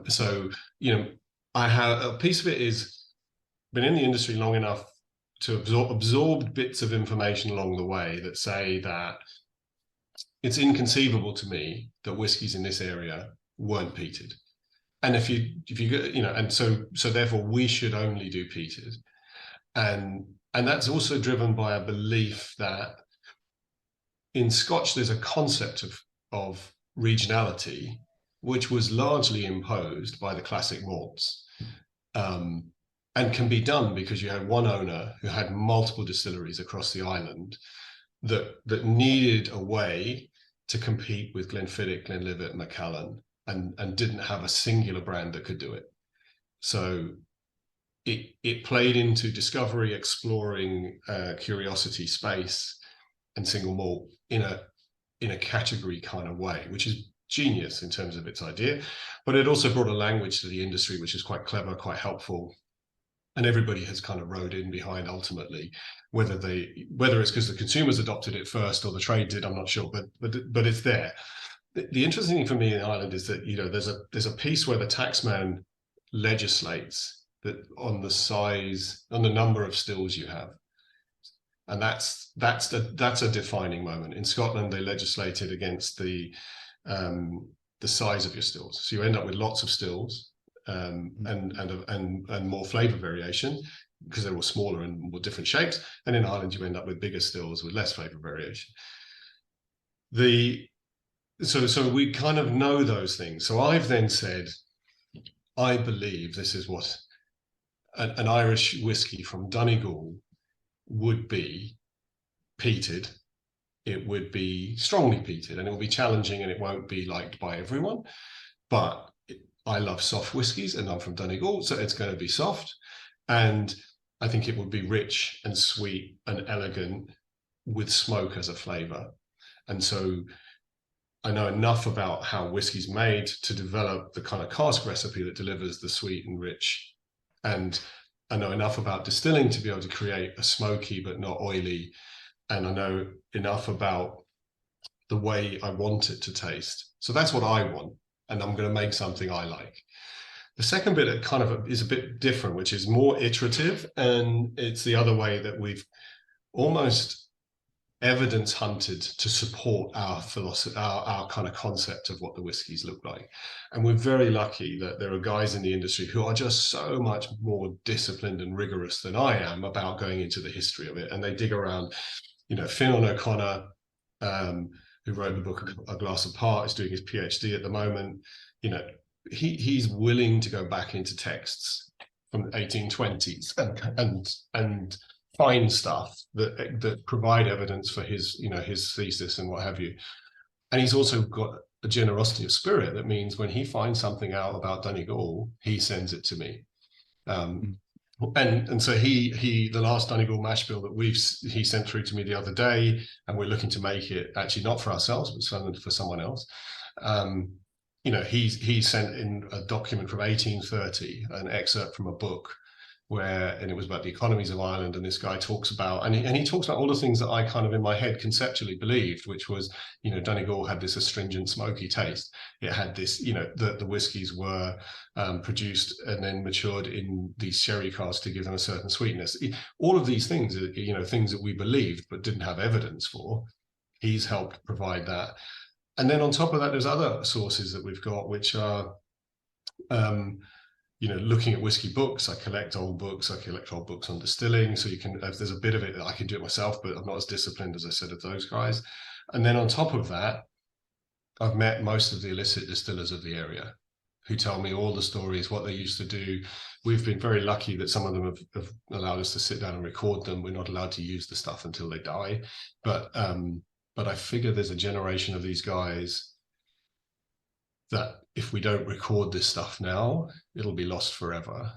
So I have a piece of it is been in the industry long enough to absorb bits of information along the way that say that it's inconceivable to me that whiskies in this area weren't peated. And if you and so therefore we should only do peated. And that's also driven by a belief that in Scotch there's a concept of regionality, which was largely imposed by the classic malts, and can be done because you had one owner who had multiple distilleries across the island that needed a way to compete with Glenfiddich, Glenlivet, Macallan, and didn't have a singular brand that could do it. So it played into discovery, exploring, curiosity space, and single malt in a category kind of way, which is genius in terms of its idea. But it also brought a language to the industry, which is quite clever, quite helpful. And everybody has kind of rode in behind ultimately, whether it's because the consumers adopted it first or the trade did, I'm not sure, but it's there. The interesting thing for me in Ireland is that there's a piece where the taxman legislates that on the number of stills you have, and that's a defining moment. In Scotland, they legislated against the size of your stills, so you end up with lots of stills. And more flavor variation because they're all smaller and more different shapes. And in Ireland, you end up with bigger stills with less flavor variation. So we kind of know those things. So I've then said, I believe this is what an Irish whiskey from Donegal would be peated. It would be strongly peated, and it will be challenging, and it won't be liked by everyone. But I love soft whiskies, and I'm from Donegal, so it's going to be soft. And I think it would be rich and sweet and elegant with smoke as a flavor. And so I know enough about how whiskey's made to develop the kind of cask recipe that delivers the sweet and rich. And I know enough about distilling to be able to create a smoky but not oily. And I know enough about the way I want it to taste. So that's what I want. And I'm going to make something I like. The second bit that kind of is a bit different, which is more iterative, and it's the other way that we've almost evidence hunted to support our philosophy, our kind of concept of what the whiskies look like. And we're very lucky that there are guys in the industry who are just so much more disciplined and rigorous than I am about going into the history of it. And they dig around, Fionn O'Connor, who wrote the book A Glass Apart, is doing his PhD at the moment. He's willing to go back into texts from the 1820s and find stuff that provide evidence for his, his thesis and what have you. And he's also got a generosity of spirit that means when he finds something out about Donegal, he sends it to me. And so the last Donegal mash bill that he sent through to me the other day, and we're looking to make it actually not for ourselves but for someone else. He sent in a document from 1830, an excerpt from a book and it was about the economies of Ireland, and this guy talks about, and he talks about all the things that I kind of in my head conceptually believed, which was, Donegal had this astringent, smoky taste. It had this, the whiskies were produced and then matured in these sherry casks to give them a certain sweetness. All of these things are, things that we believed but didn't have evidence for. He's helped provide that. And then on top of that, there's other sources that we've got, which are, looking at whiskey books. I collect old books. I collect old books on distilling. So if there's a bit of it, I can do it myself, but I'm not as disciplined as I said of those guys. And then on top of that, I've met most of the illicit distillers of the area who tell me all the stories, what they used to do. We've been very lucky that some of them have allowed us to sit down and record them. We're not allowed to use the stuff until they die. But I figure there's a generation of these guys that if we don't record this stuff now, it'll be lost forever.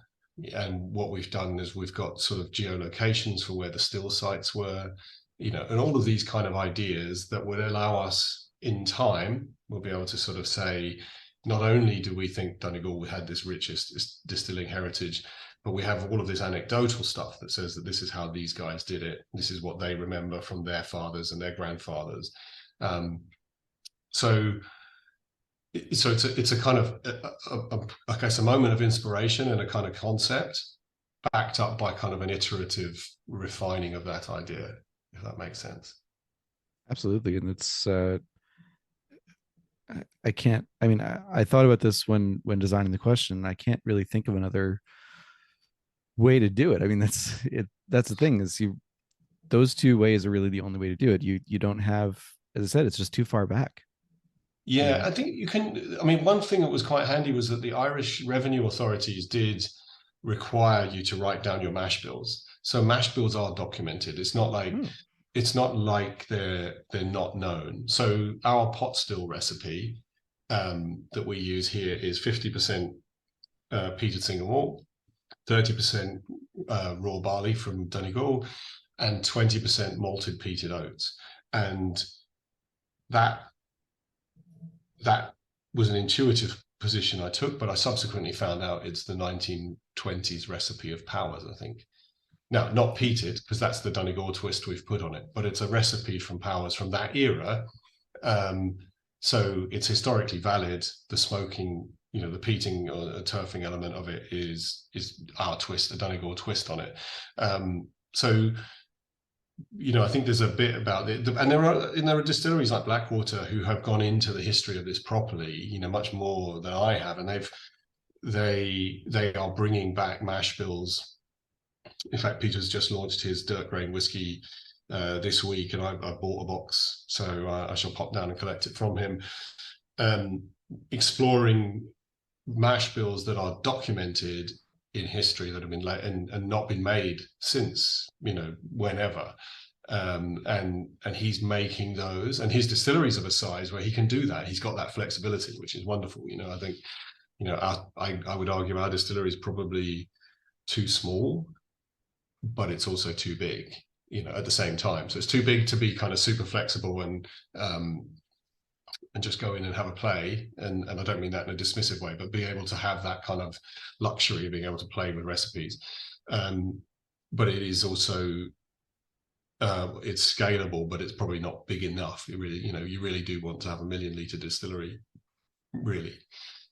And what we've done is we've got sort of geolocations for where the still sites were, and all of these kind of ideas that would allow us in time, we'll be able to sort of say, not only do we think Donegal had this richest distilling heritage, but we have all of this anecdotal stuff that says that this is how these guys did it. This is what they remember from their fathers and their grandfathers. So it's a kind of, I guess, a moment of inspiration and a kind of concept backed up by kind of an iterative refining of that idea, if that makes sense. Absolutely. And it's, I thought about this when designing the question. I can't really think of another way to do it. I mean, that's the thing is those two ways are really the only way to do it. You don't have, as I said, it's just too far back. Yeah, I think you can. I mean, one thing that was quite handy was that the Irish revenue authorities did require you to write down your mash bills. So mash bills are documented. It's not like they're not known. So our pot still recipe that we use here is 50% peated single malt, 30% raw barley from Donegal, and 20% malted peated oats. And that was an intuitive position I took, but I subsequently found out it's the 1920s recipe of Powers, I think. Now, not peated, because that's the Donegal twist we've put on it, but it's a recipe from Powers from that era. So it's historically valid. The smoking, the peating or turfing element of it is our twist, a Donegal twist on it. So I think there's a bit about it, and there are distilleries like Blackwater who have gone into the history of this properly, much more than I have, and they are bringing back mash bills. In fact, Peter's just launched his Dirt Grain whiskey this week, and I bought a box, so I shall pop down and collect it from him. Exploring mash bills that are documented in history that have been and not been made since whenever, and he's making those, and his distilleries of a size where he can do that. He's got that flexibility, which is wonderful. I think I would argue our distillery is probably too small, but it's also too big at the same time. So it's too big to be kind of super flexible and just go in and have a play, and I don't mean that in a dismissive way, but be able to have that kind of luxury of being able to play with recipes. But it is also it's scalable, but it's probably not big enough. You really do want to have a 1 million litre distillery, really,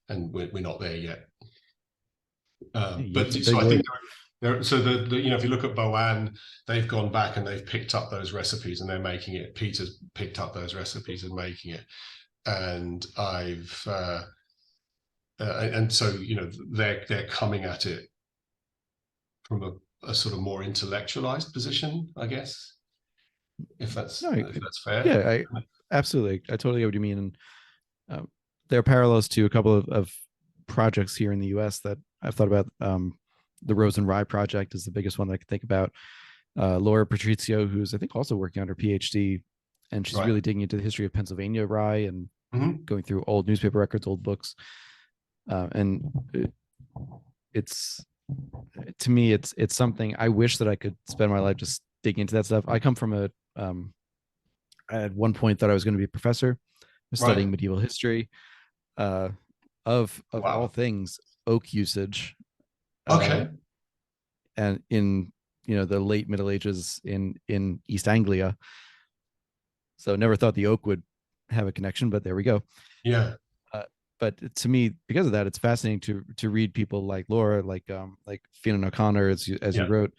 and we're not there yet. But so I think if you look at Boan, they've gone back and they've picked up those recipes and they're making it. Peter's picked up those recipes and making it. And and so they're coming at it from a sort of more intellectualized position, I guess, if that's fair. Yeah, absolutely. I totally get what you mean. And there are parallels to a couple of projects here in the US that I've thought about. the Rose and Rye project is the biggest one that I can think about. Laura Patrizio, who's I think also working on her PhD, and she's Right. really digging into the history of Pennsylvania rye and Mm-hmm. going through old newspaper records, old books, and it's to me it's something I wish that I could spend my life just digging into that stuff. I come from a I at one point thought I was going to be a professor Right. studying medieval history, uh, of all Wow. things oak usage, uh, Okay. and in the late Middle Ages in East Anglia. So never thought the oak would have a connection, but there we go. Yeah. Uh, but to me, because of that, it's fascinating to read people like Laura, like Fiona O'Connor, as you Yeah. wrote,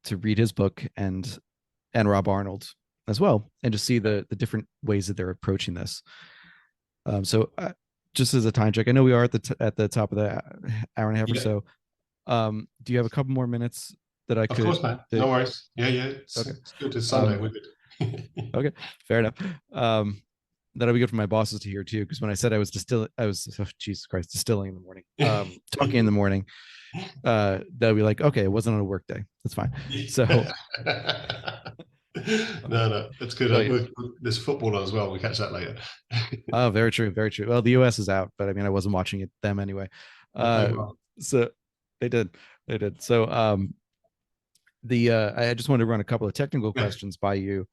to read his book, and Rob Arnold as well, and just see the different ways that they're approaching this. So just as a time check, I know we are at the top of the hour and a half or Yeah. so. Do you have a couple more minutes that I Of could? course, man. No worries. Yeah. Yeah. Okay. It's good. It's Sunday. Um, We're good. okay. Fair enough. That'll be good for my bosses to hear too, because when I said I was oh, Jesus Christ, distilling in the morning, talking in the morning, they'll be like, okay, it wasn't on a work day. That's fine. So, No, that's good. so yeah. There's football on as well. We'll catch that later. Oh, very true, very true. Well, the US is out, but I mean, I wasn't watching it them anyway. They played Uh, well. so they did, they did. So, the I just wanted to run a couple of technical Yeah. questions by you,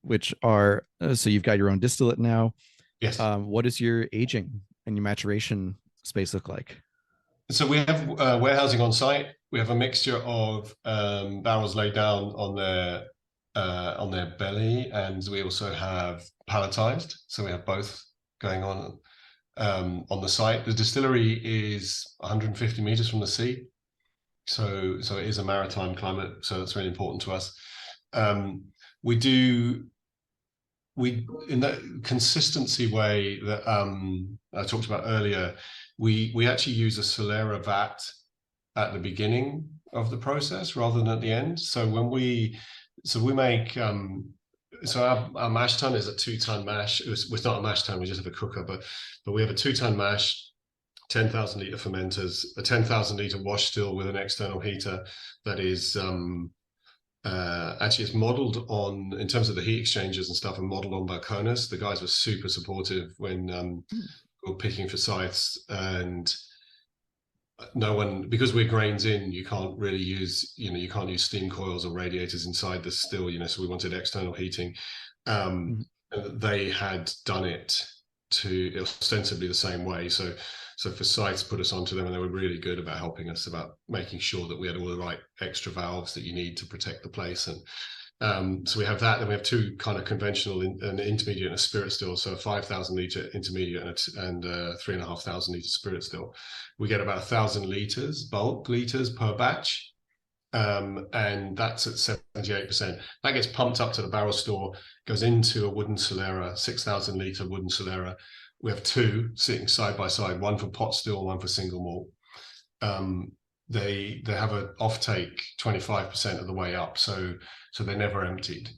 which are so you've got your own distillate now. Yes. What does your aging and your maturation space look like? So we have warehousing on site. We have a mixture of barrels laid down on their belly, and we also have palletized. So we have both going on the site. The distillery is 150 meters from the sea, so it is a maritime climate. So that's really important to us. We do we in that consistency way that I talked about earlier. We actually use a Solera vat at the beginning of the process rather than at the end. So we make so our mash tun is a 2-ton mash. It's not a mash tun, we just have a cooker, but we have a 2-ton mash, 10,000 liter fermenters, a 10,000 liter wash still with an external heater that is actually it's modeled on, in terms of the heat exchangers and stuff, and modeled on Baconis. The guys were super supportive when we were picking for sites, and no one, because we're grains in, you can't really use, you can't use steam coils or radiators inside the still, so we wanted external heating. Mhm. They had done it to ostensibly the same way. So for sites, put us onto them, and they were really good about helping us about making sure that we had all the right extra valves that you need to protect the place. And so we have that. Then we have two kind of conventional, an intermediate and a spirit still. So a 5,000 liter intermediate and 3,500 liter spirit still. We get about 1,000 liters, bulk liters per batch. And that's at 78%. That gets pumped up to the barrel store, goes into a wooden Solera, 6,000 liter wooden Solera. We have two sitting side by side, one for pot still, one for single malt. They have an offtake 25% of the way up, so they're never emptied.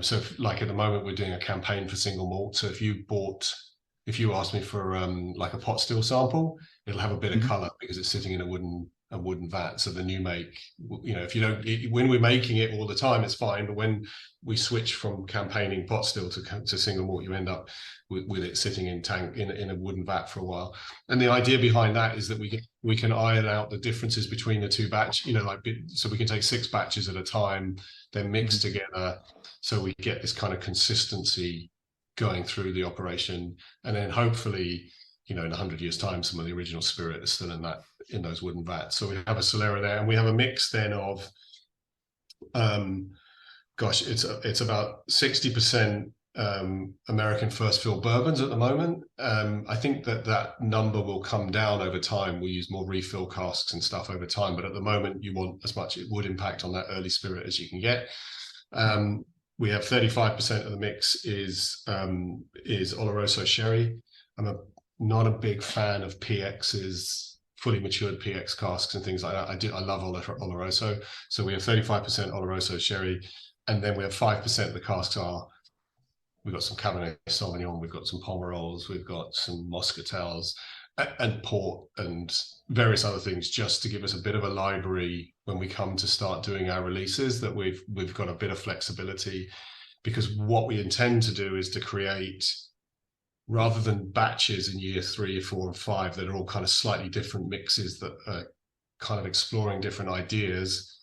So like at the moment, we're doing a campaign for single malt. So if you asked me for like a pot still sample, it'll have a bit of Mhm. color because it's sitting in a wooden vat. So the new make, if you don't, when we're making it all the time, it's fine. But when we switch from campaigning pot still to single malt, you end up with it sitting in a wooden vat for a while. And the idea behind that is that we can iron out the differences between the two batch, so we can take 6 batches at a time, then mix Mhm. together, so we get this kind of consistency going through the operation, and then hopefully, in 100 years' time, some of the original spirit is still in those wooden vats. So we have a Solera there, and we have a mix then of, it's about 60% American first fill bourbons at the moment. I think that number will come down over time. We use more refill casks and stuff over time, but at the moment, you want as much wood impact on that early spirit as you can get. We have 35% of the mix is Oloroso sherry. I'm not a big fan of PX's, fully matured PX casks and things like that. I love Oloroso. So we have 35% Oloroso sherry, and then we have 5% of the casks we've got some Cabernet Sauvignon, we've got some Pomerols, we've got some Muscatels. and port and various other things, just to give us a bit of a library when we come to start doing our releases, that we've got a bit of flexibility, because what we intend to do is to create, rather than batches in year 3, 4, and 5 that are all kind of slightly different mixes that are kind of exploring different ideas.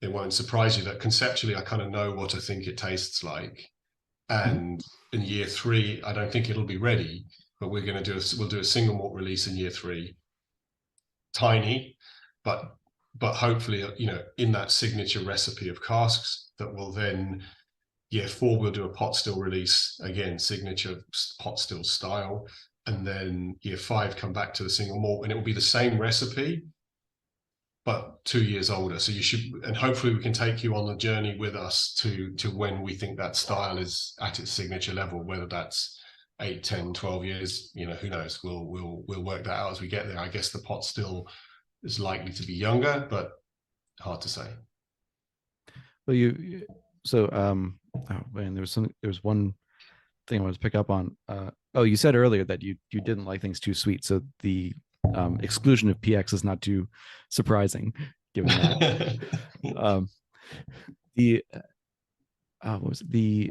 It won't surprise you that conceptually I kind of know what I think it tastes like, and in year 3 I don't think it'll be ready, but we'll do a single malt release in year 3, tiny, but hopefully, in that signature recipe of casks that will then, year 4 we'll do a pot still release, again signature pot still style, and then year 5 come back to the single malt, and it will be the same recipe but 2 years older. So you should, and hopefully we can take you on the journey with us to when we think that style is at its signature level, whether that's 8, 10, 12 years, who knows. We'll work that out as we get there. I guess the pot still is likely to be younger, but hard to say. Well, oh man, there was one thing I wanted to pick up on. You said earlier that you didn't like things too sweet, so the exclusion of PX is not too surprising, given that. What was it?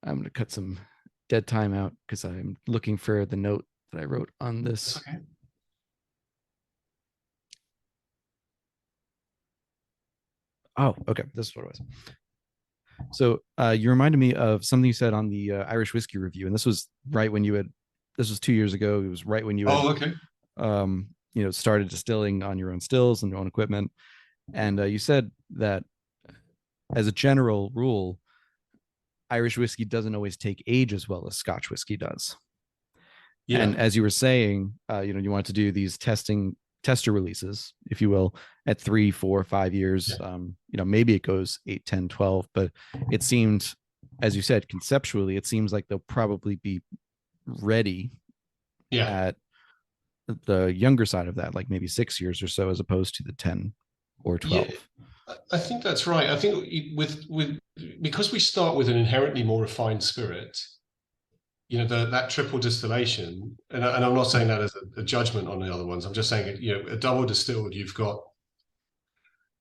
I'm going to cut some dead time out because I'm looking for the note that I wrote on this. Okay. Oh, okay. This is what it was. So you reminded me of something you said on the Irish whiskey review, and this was right when this was 2 years ago. It was right when you had, started distilling on your own stills and your own equipment. And you said that as a general rule, Irish whiskey doesn't always take age as well as Scotch whiskey does. Yeah. And as you were saying, you want to do these tester releases, if you will, at 3, 4, 5 years. Yeah. Maybe it goes 8, 10, 12, but it seemed, as you said, conceptually, it seems like they'll probably be ready at the younger side of that, like maybe 6 years or so, as opposed to the 10 or 12. Yeah, I think that's right. I think because we start with an inherently more refined spirit, that triple distillation, and I'm not saying that as a judgment on the other ones. I'm just saying, a double distilled, you've got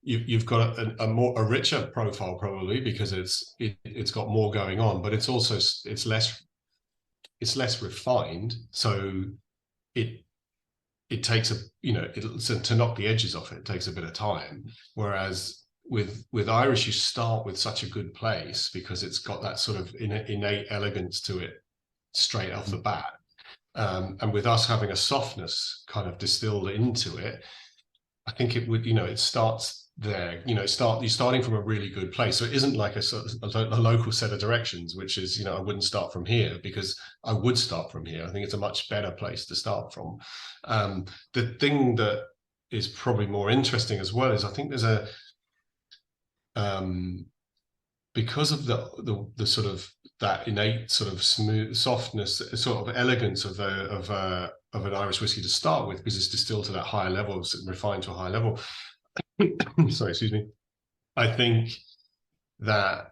a richer profile, probably because it's got more going on, but it's also it's less refined, so it takes to knock the edges off it takes a bit of time. Whereas with Irish, you start with such a good place because it's got that sort of innate elegance to it straight off the bat. And with us having a softness kind of distilled into it, I think it would, it starts there, you're starting from a really good place. So it isn't like a local set of directions, which is, I wouldn't start from here, because I would start from here. I think it's a much better place to start from. The thing that is probably more interesting as well is, I think there's because of the sort of that innate sort of smooth softness, sort of elegance of an Irish whiskey to start with, because it's distilled to that higher level, refined to a higher level. Sorry, excuse me. I think that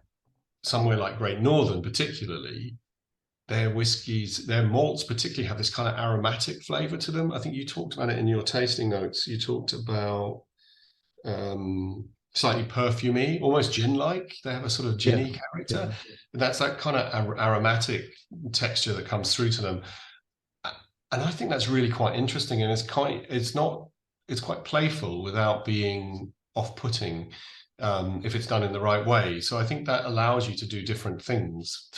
somewhere like Great Northern, particularly, their whiskies, their malts particularly, have this kind of aromatic flavor to them. I think you talked about it in your tasting notes. You talked about slightly perfumey, almost gin-like. They have a sort of ginny character. Yeah. That's that kind of aromatic texture that comes through to them. And I think that's really quite interesting. And it's quite playful without being off-putting, if it's done in the right way. So I think that allows you to do different things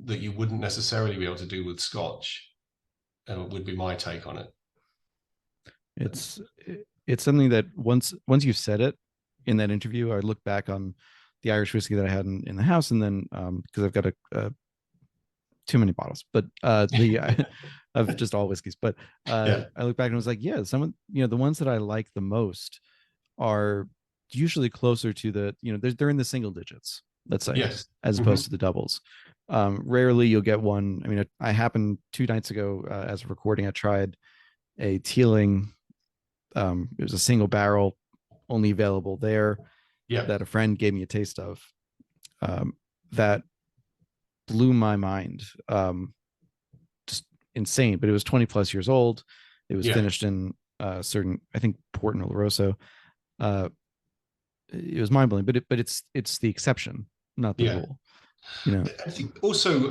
that you wouldn't necessarily be able to do with Scotch. Would be my take on it. It's something that once you've said it in that interview, I look back on the Irish whiskey that I had in the house, and then because I've got too many bottles, but of just all whiskeys. But I look back and I was like, yeah, some of the ones that I like the most are usually closer to they're in the single digits, let's say, as opposed to the doubles. Rarely you'll get one. I mean, I happened 2 nights ago, as of recording, I tried a Teeling. It was a single barrel, only available there, that a friend gave me a taste of. That blew my mind. Just insane. But it was 20 plus years old. It was Yeah, finished in certain, I think, Port Rosso. Uh, it was mind blowing. But it's the exception, not the yeah. rule. You know. I think also,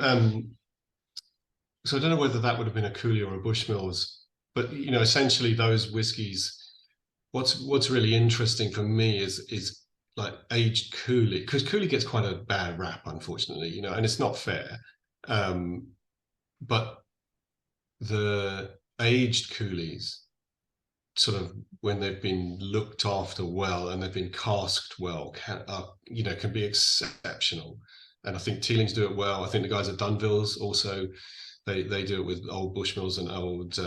so I don't know whether that would have been a Cooley or a Bushmills, but essentially those whiskies. What's really interesting for me is like aged Cooley, because Cooley gets quite a bad rap, unfortunately, and it's not fair. Um, but the aged Coolies, sort of when they've been looked after well and they've been casked well, can be exceptional. And I think Teelings do it well. I think the guys at Dunvilles also, they do it with old Bushmills and old.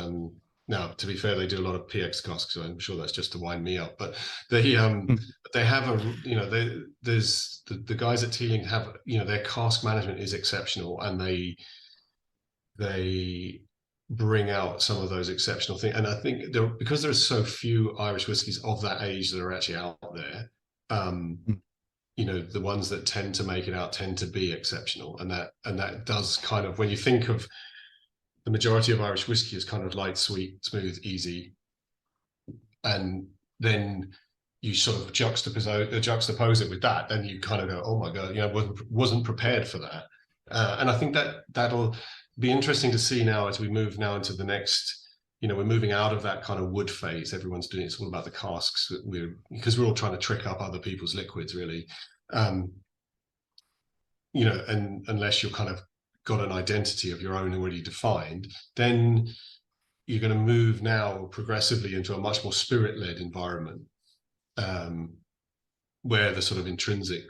Now, to be fair, they do a lot of PX casks, so I'm sure that's just to wind me up. But they have there's the guys at Teeling have, their cask management is exceptional, and they bring out some of those exceptional things. And I think because there's so few Irish whiskies of that age that are actually out there, um, the ones that tend to make it out tend to be exceptional. And that does kind of, when you think of the majority of Irish whiskey as kind of light, sweet, smooth, easy, and then you sort of juxtapose it with that, then you kind of go, oh my God, wasn't prepared for that. And I think that'll be interesting to see now as we move now into the next, we're moving out of that kind of wood phase. Everyone's doing, it's all about the casks, because we're all trying to trick up other people's liquids, really. And unless you're kind of got an identity of your own already defined, then you're going to move now progressively into a much more spirit-led environment, where the sort of intrinsic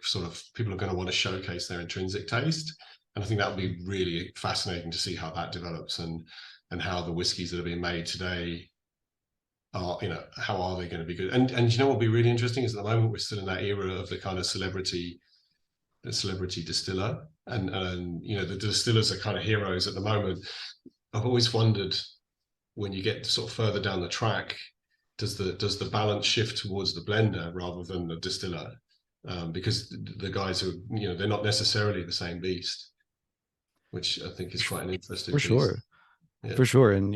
people are going to want to showcase their intrinsic taste. And I think that would be really fascinating to see how that develops, and how the whiskies that are being made today are, how are they going to be good? And what would be really interesting is at the moment we're still in that era of the kind of celebrity distiller, and the distillers are kind of heroes at the moment. I've always wondered, when you get sort of further down the track, does the balance shift towards the blender rather than the distiller? Because the guys who, they're not necessarily the same beast, which I think is quite an interesting For piece. sure. Yeah. For sure. And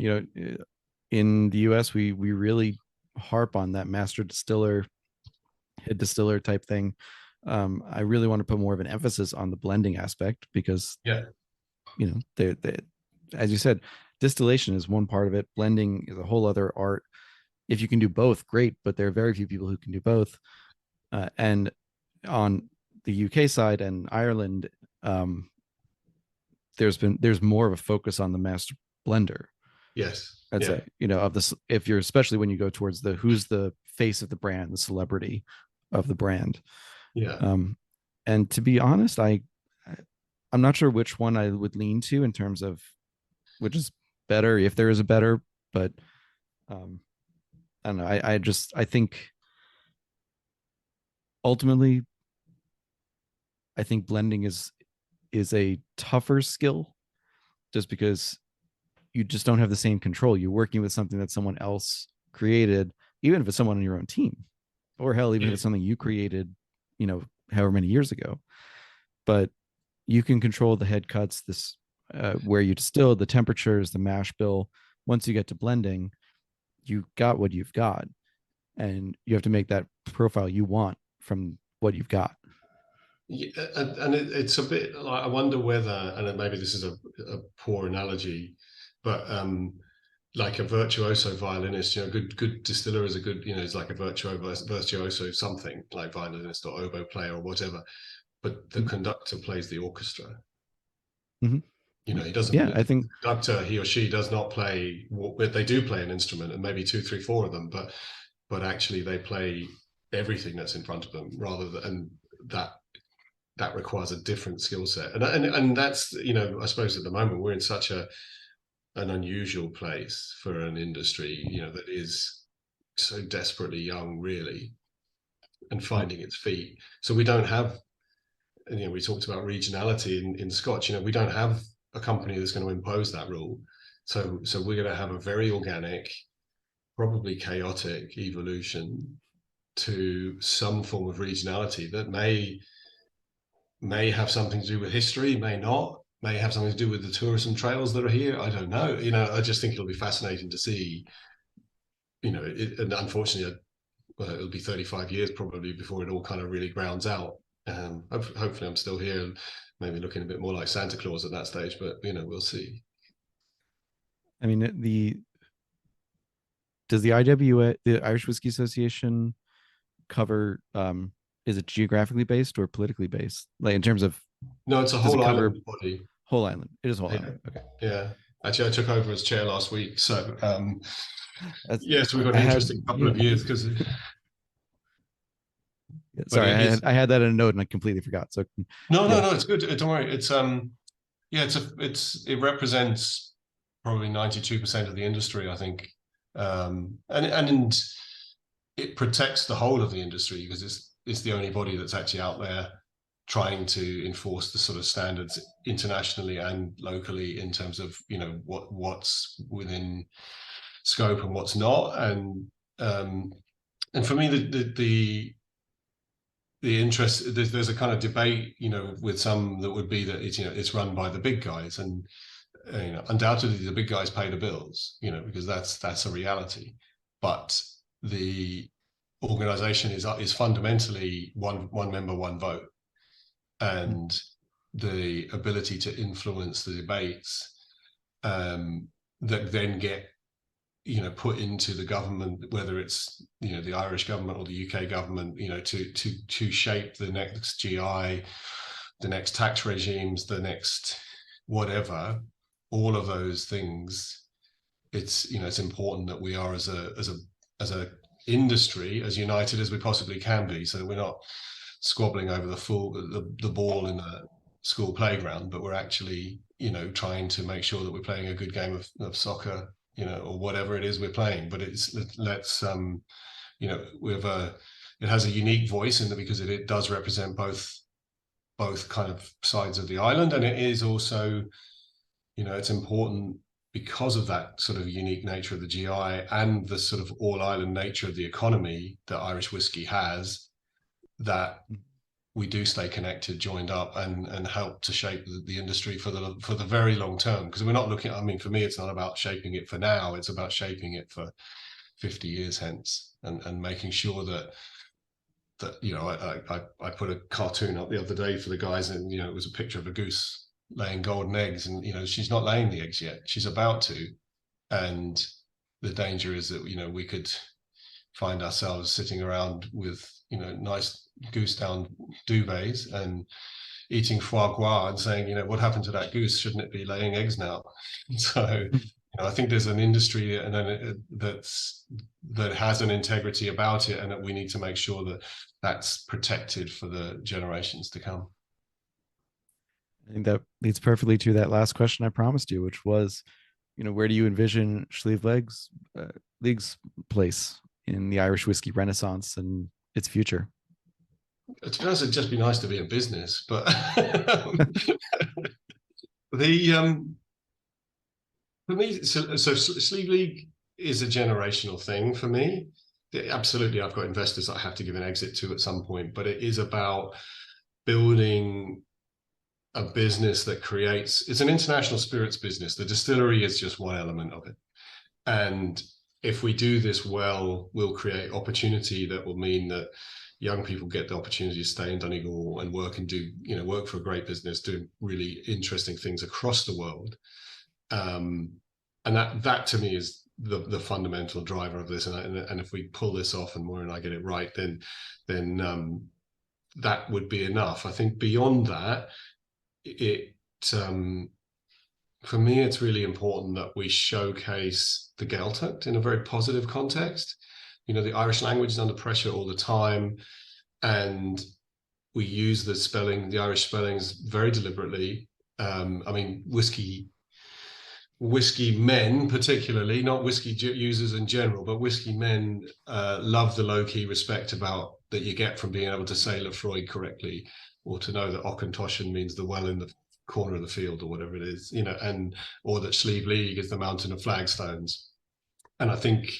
in the US, we really harp on that master distiller, head distiller type thing. I really want to put more of an emphasis on the blending aspect, because Yeah. they as you said, distillation is one part of it. Blending is a whole other art. If you can do both, great, but there are very few people who can do both. And on the UK side and Ireland, there's more of a focus on the master blender. Yes. I'd Yeah. say, of this, if you're, especially when you go towards who's the face of the brand, the celebrity of the brand. Yeah. And to be honest, I'm not sure which one I would lean to in terms of which is better, if there is a better, but I don't know. I think ultimately, I think blending is a tougher skill, just because you just don't have the same control. You're working with something that someone else created, even if it's someone on your own team, or hell, even if it's something you created, however many years ago. But you can control the head cuts, where you distill, the temperatures, the mash bill. Once you get to blending, you got what you've got, and you have to make that profile you want from what you've got. Yeah, and it's a bit like, I wonder whether, and maybe this is a poor analogy, but like a virtuoso violinist, good distiller is a good, is like a virtuoso something, like violinist or oboe player or whatever, but the conductor plays the orchestra. Mm-hmm. He doesn't. Yeah, I think the conductor, he or she does not play. They do play an instrument, and maybe 2, 3, 4 of them, but actually they play everything that's in front of them, rather than, and that requires a different skill set. And that's, I suppose at the moment we're in such an unusual place for an industry, that is so desperately young, really, and finding its feet. So we don't have, and we talked about regionality in Scotch. We don't have a company that's going to impose that rule. So we're going to have a very organic, probably chaotic evolution to some form of regionality that may have something to do with history, may not. may have something to do with the tourism trails that are here. I don't know. I just think it'll be fascinating to see. And unfortunately, it'll be 35 years probably before it all kind of really grounds out. Hopefully, I'm still here, maybe looking a bit more like Santa Claus at that stage. But we'll see. I mean, does the IWA, the Irish Whiskey Association, cover? Is it geographically based or politically based? Like in terms of, No, it's a does it whole cover island body. whole island? It is whole Yeah. island. Okay. Yeah. Actually, I took over as chair last week, so so we've got I an had interesting couple of years because. But sorry, it is. I had that in a note and I completely forgot. So No, it's good. Don't worry. Yeah, it represents probably 92% of the industry, I think, and it protects the whole of the industry because it's the only body that's actually out there trying to enforce the sort of standards internationally and locally in terms of what's within scope and what's not, and for me the interest, there's a kind of debate with some that would be that it's run by the big guys, and undoubtedly the big guys pay the bills, because that's a reality, but the organization is fundamentally one member, one vote, and the ability to influence the debates that then get put into the government, whether it's the Irish government or the UK government, to shape the next GI, the next tax regimes, the next whatever, all of those things. It's important that we are as a industry as united as we possibly can be, so that we're not squabbling over the ball in a school playground, but we're actually trying to make sure that we're playing a good game of soccer, or whatever it is we're playing. But let's it has a unique voice in that, because it does represent both kind of sides of the island, and it is also it's important because of that sort of unique nature of the GI and the sort of all island nature of the economy that Irish whiskey has, that we do stay connected, joined up, and help to shape the industry for the very long term. Because we're not looking, I mean, for me, it's not about shaping it for now, it's about shaping it for 50 years hence, and making sure that I put a cartoon up the other day for the guys, and it was a picture of a goose laying golden eggs, and she's not laying the eggs yet, she's about to. And the danger is that we could find ourselves sitting around with nice goose down duvets and eating foie gras and saying, what happened to that goose? Shouldn't it be laying eggs now? So I think there's an industry and that has an integrity about it, and that we need to make sure that that's protected for the generations to come. I think that leads perfectly to that last question I promised you, which was, where do you envision Sliabh Liag's place in the Irish whiskey renaissance and its future? To be honest, it'd just be nice to be in business, but for me, so Sliabh Liag is a generational thing for me. Absolutely, I've got investors that I have to give an exit to at some point, but it is about building a business that it's an international spirits business. The distillery is just one element of it. And if we do this well, we'll create opportunity that will mean that young people get the opportunity to stay in Donegal and work and do, work for a great business, doing really interesting things across the world. And that to me is the fundamental driver of this. And if we pull this off and Maureen and I get it right, then that would be enough. I think beyond that, for me, it's really important that we showcase the Gaeltacht in a very positive context. The Irish language is under pressure all the time, and we use the Irish spellings very deliberately. I mean, whiskey men particularly, not whiskey users in general, but whiskey men love the low-key respect about that you get from being able to say Lefroy correctly, or to know that Auchentoshan means the well in the corner of the field, or whatever it is, or that Sliabh Liag is the mountain of flagstones. And I think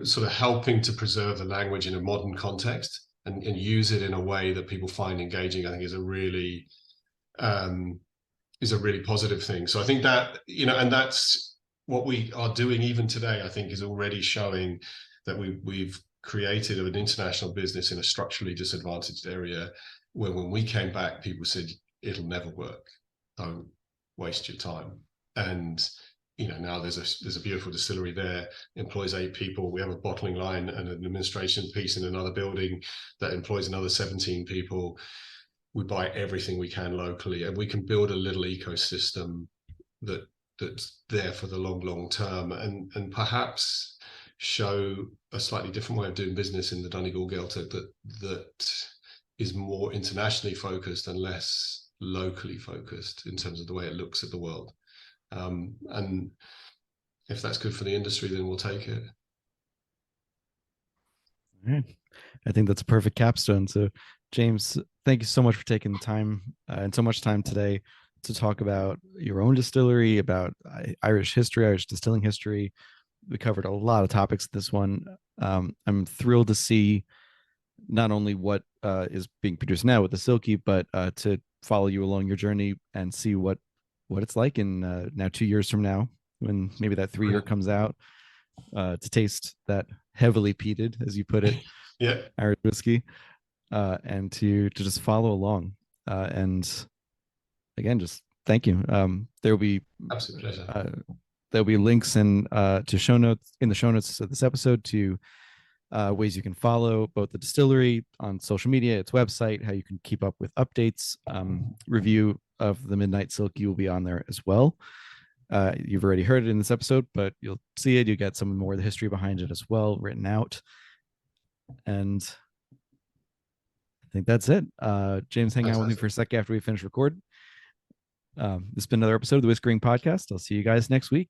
sort of helping to preserve the language in a modern context and use it in a way that people find engaging, I think is a really is a really positive thing. So I think that, and that's what we are doing even today, I think is already showing that we've created an international business in a structurally disadvantaged area where when we came back, people said, it'll never work. Don't waste your time. And now there's a beautiful distillery there, employs 8 people. We have a bottling line and an administration piece in another building that employs another 17 people. We buy everything we can locally, and we can build a little ecosystem that's there for the long term, and perhaps show a slightly different way of doing business in the Donegal Gaeltacht that is more internationally focused and less locally focused in terms of the way it looks at the world. And if that's good for the industry, then we'll take it. All right. I think that's a perfect capstone. So, James, thank you so much for taking the time and so much time today to talk about your own distillery, about Irish history, Irish distilling history. We covered a lot of topics in this one. I'm thrilled to see not only what is being produced now with the Silky, but to follow you along your journey and see what it's like in now 2 years from now, when maybe that 3-year comes out, to taste that heavily peated, as you put it, Irish whiskey, and to just follow along. And again, just thank you. There will be absolute pleasure. There'll be links in the show notes of this episode to ways you can follow both the distillery on social media, its website, how you can keep up with updates. Review of the Midnight Silky will be on there as well. You've already heard it in this episode, but you'll see it. You get some more of the history behind it as well, written out. And I think that's it. James, hang out with me for a sec after we finish recording. This has been another episode of the Whiskering Podcast. I'll see you guys next week.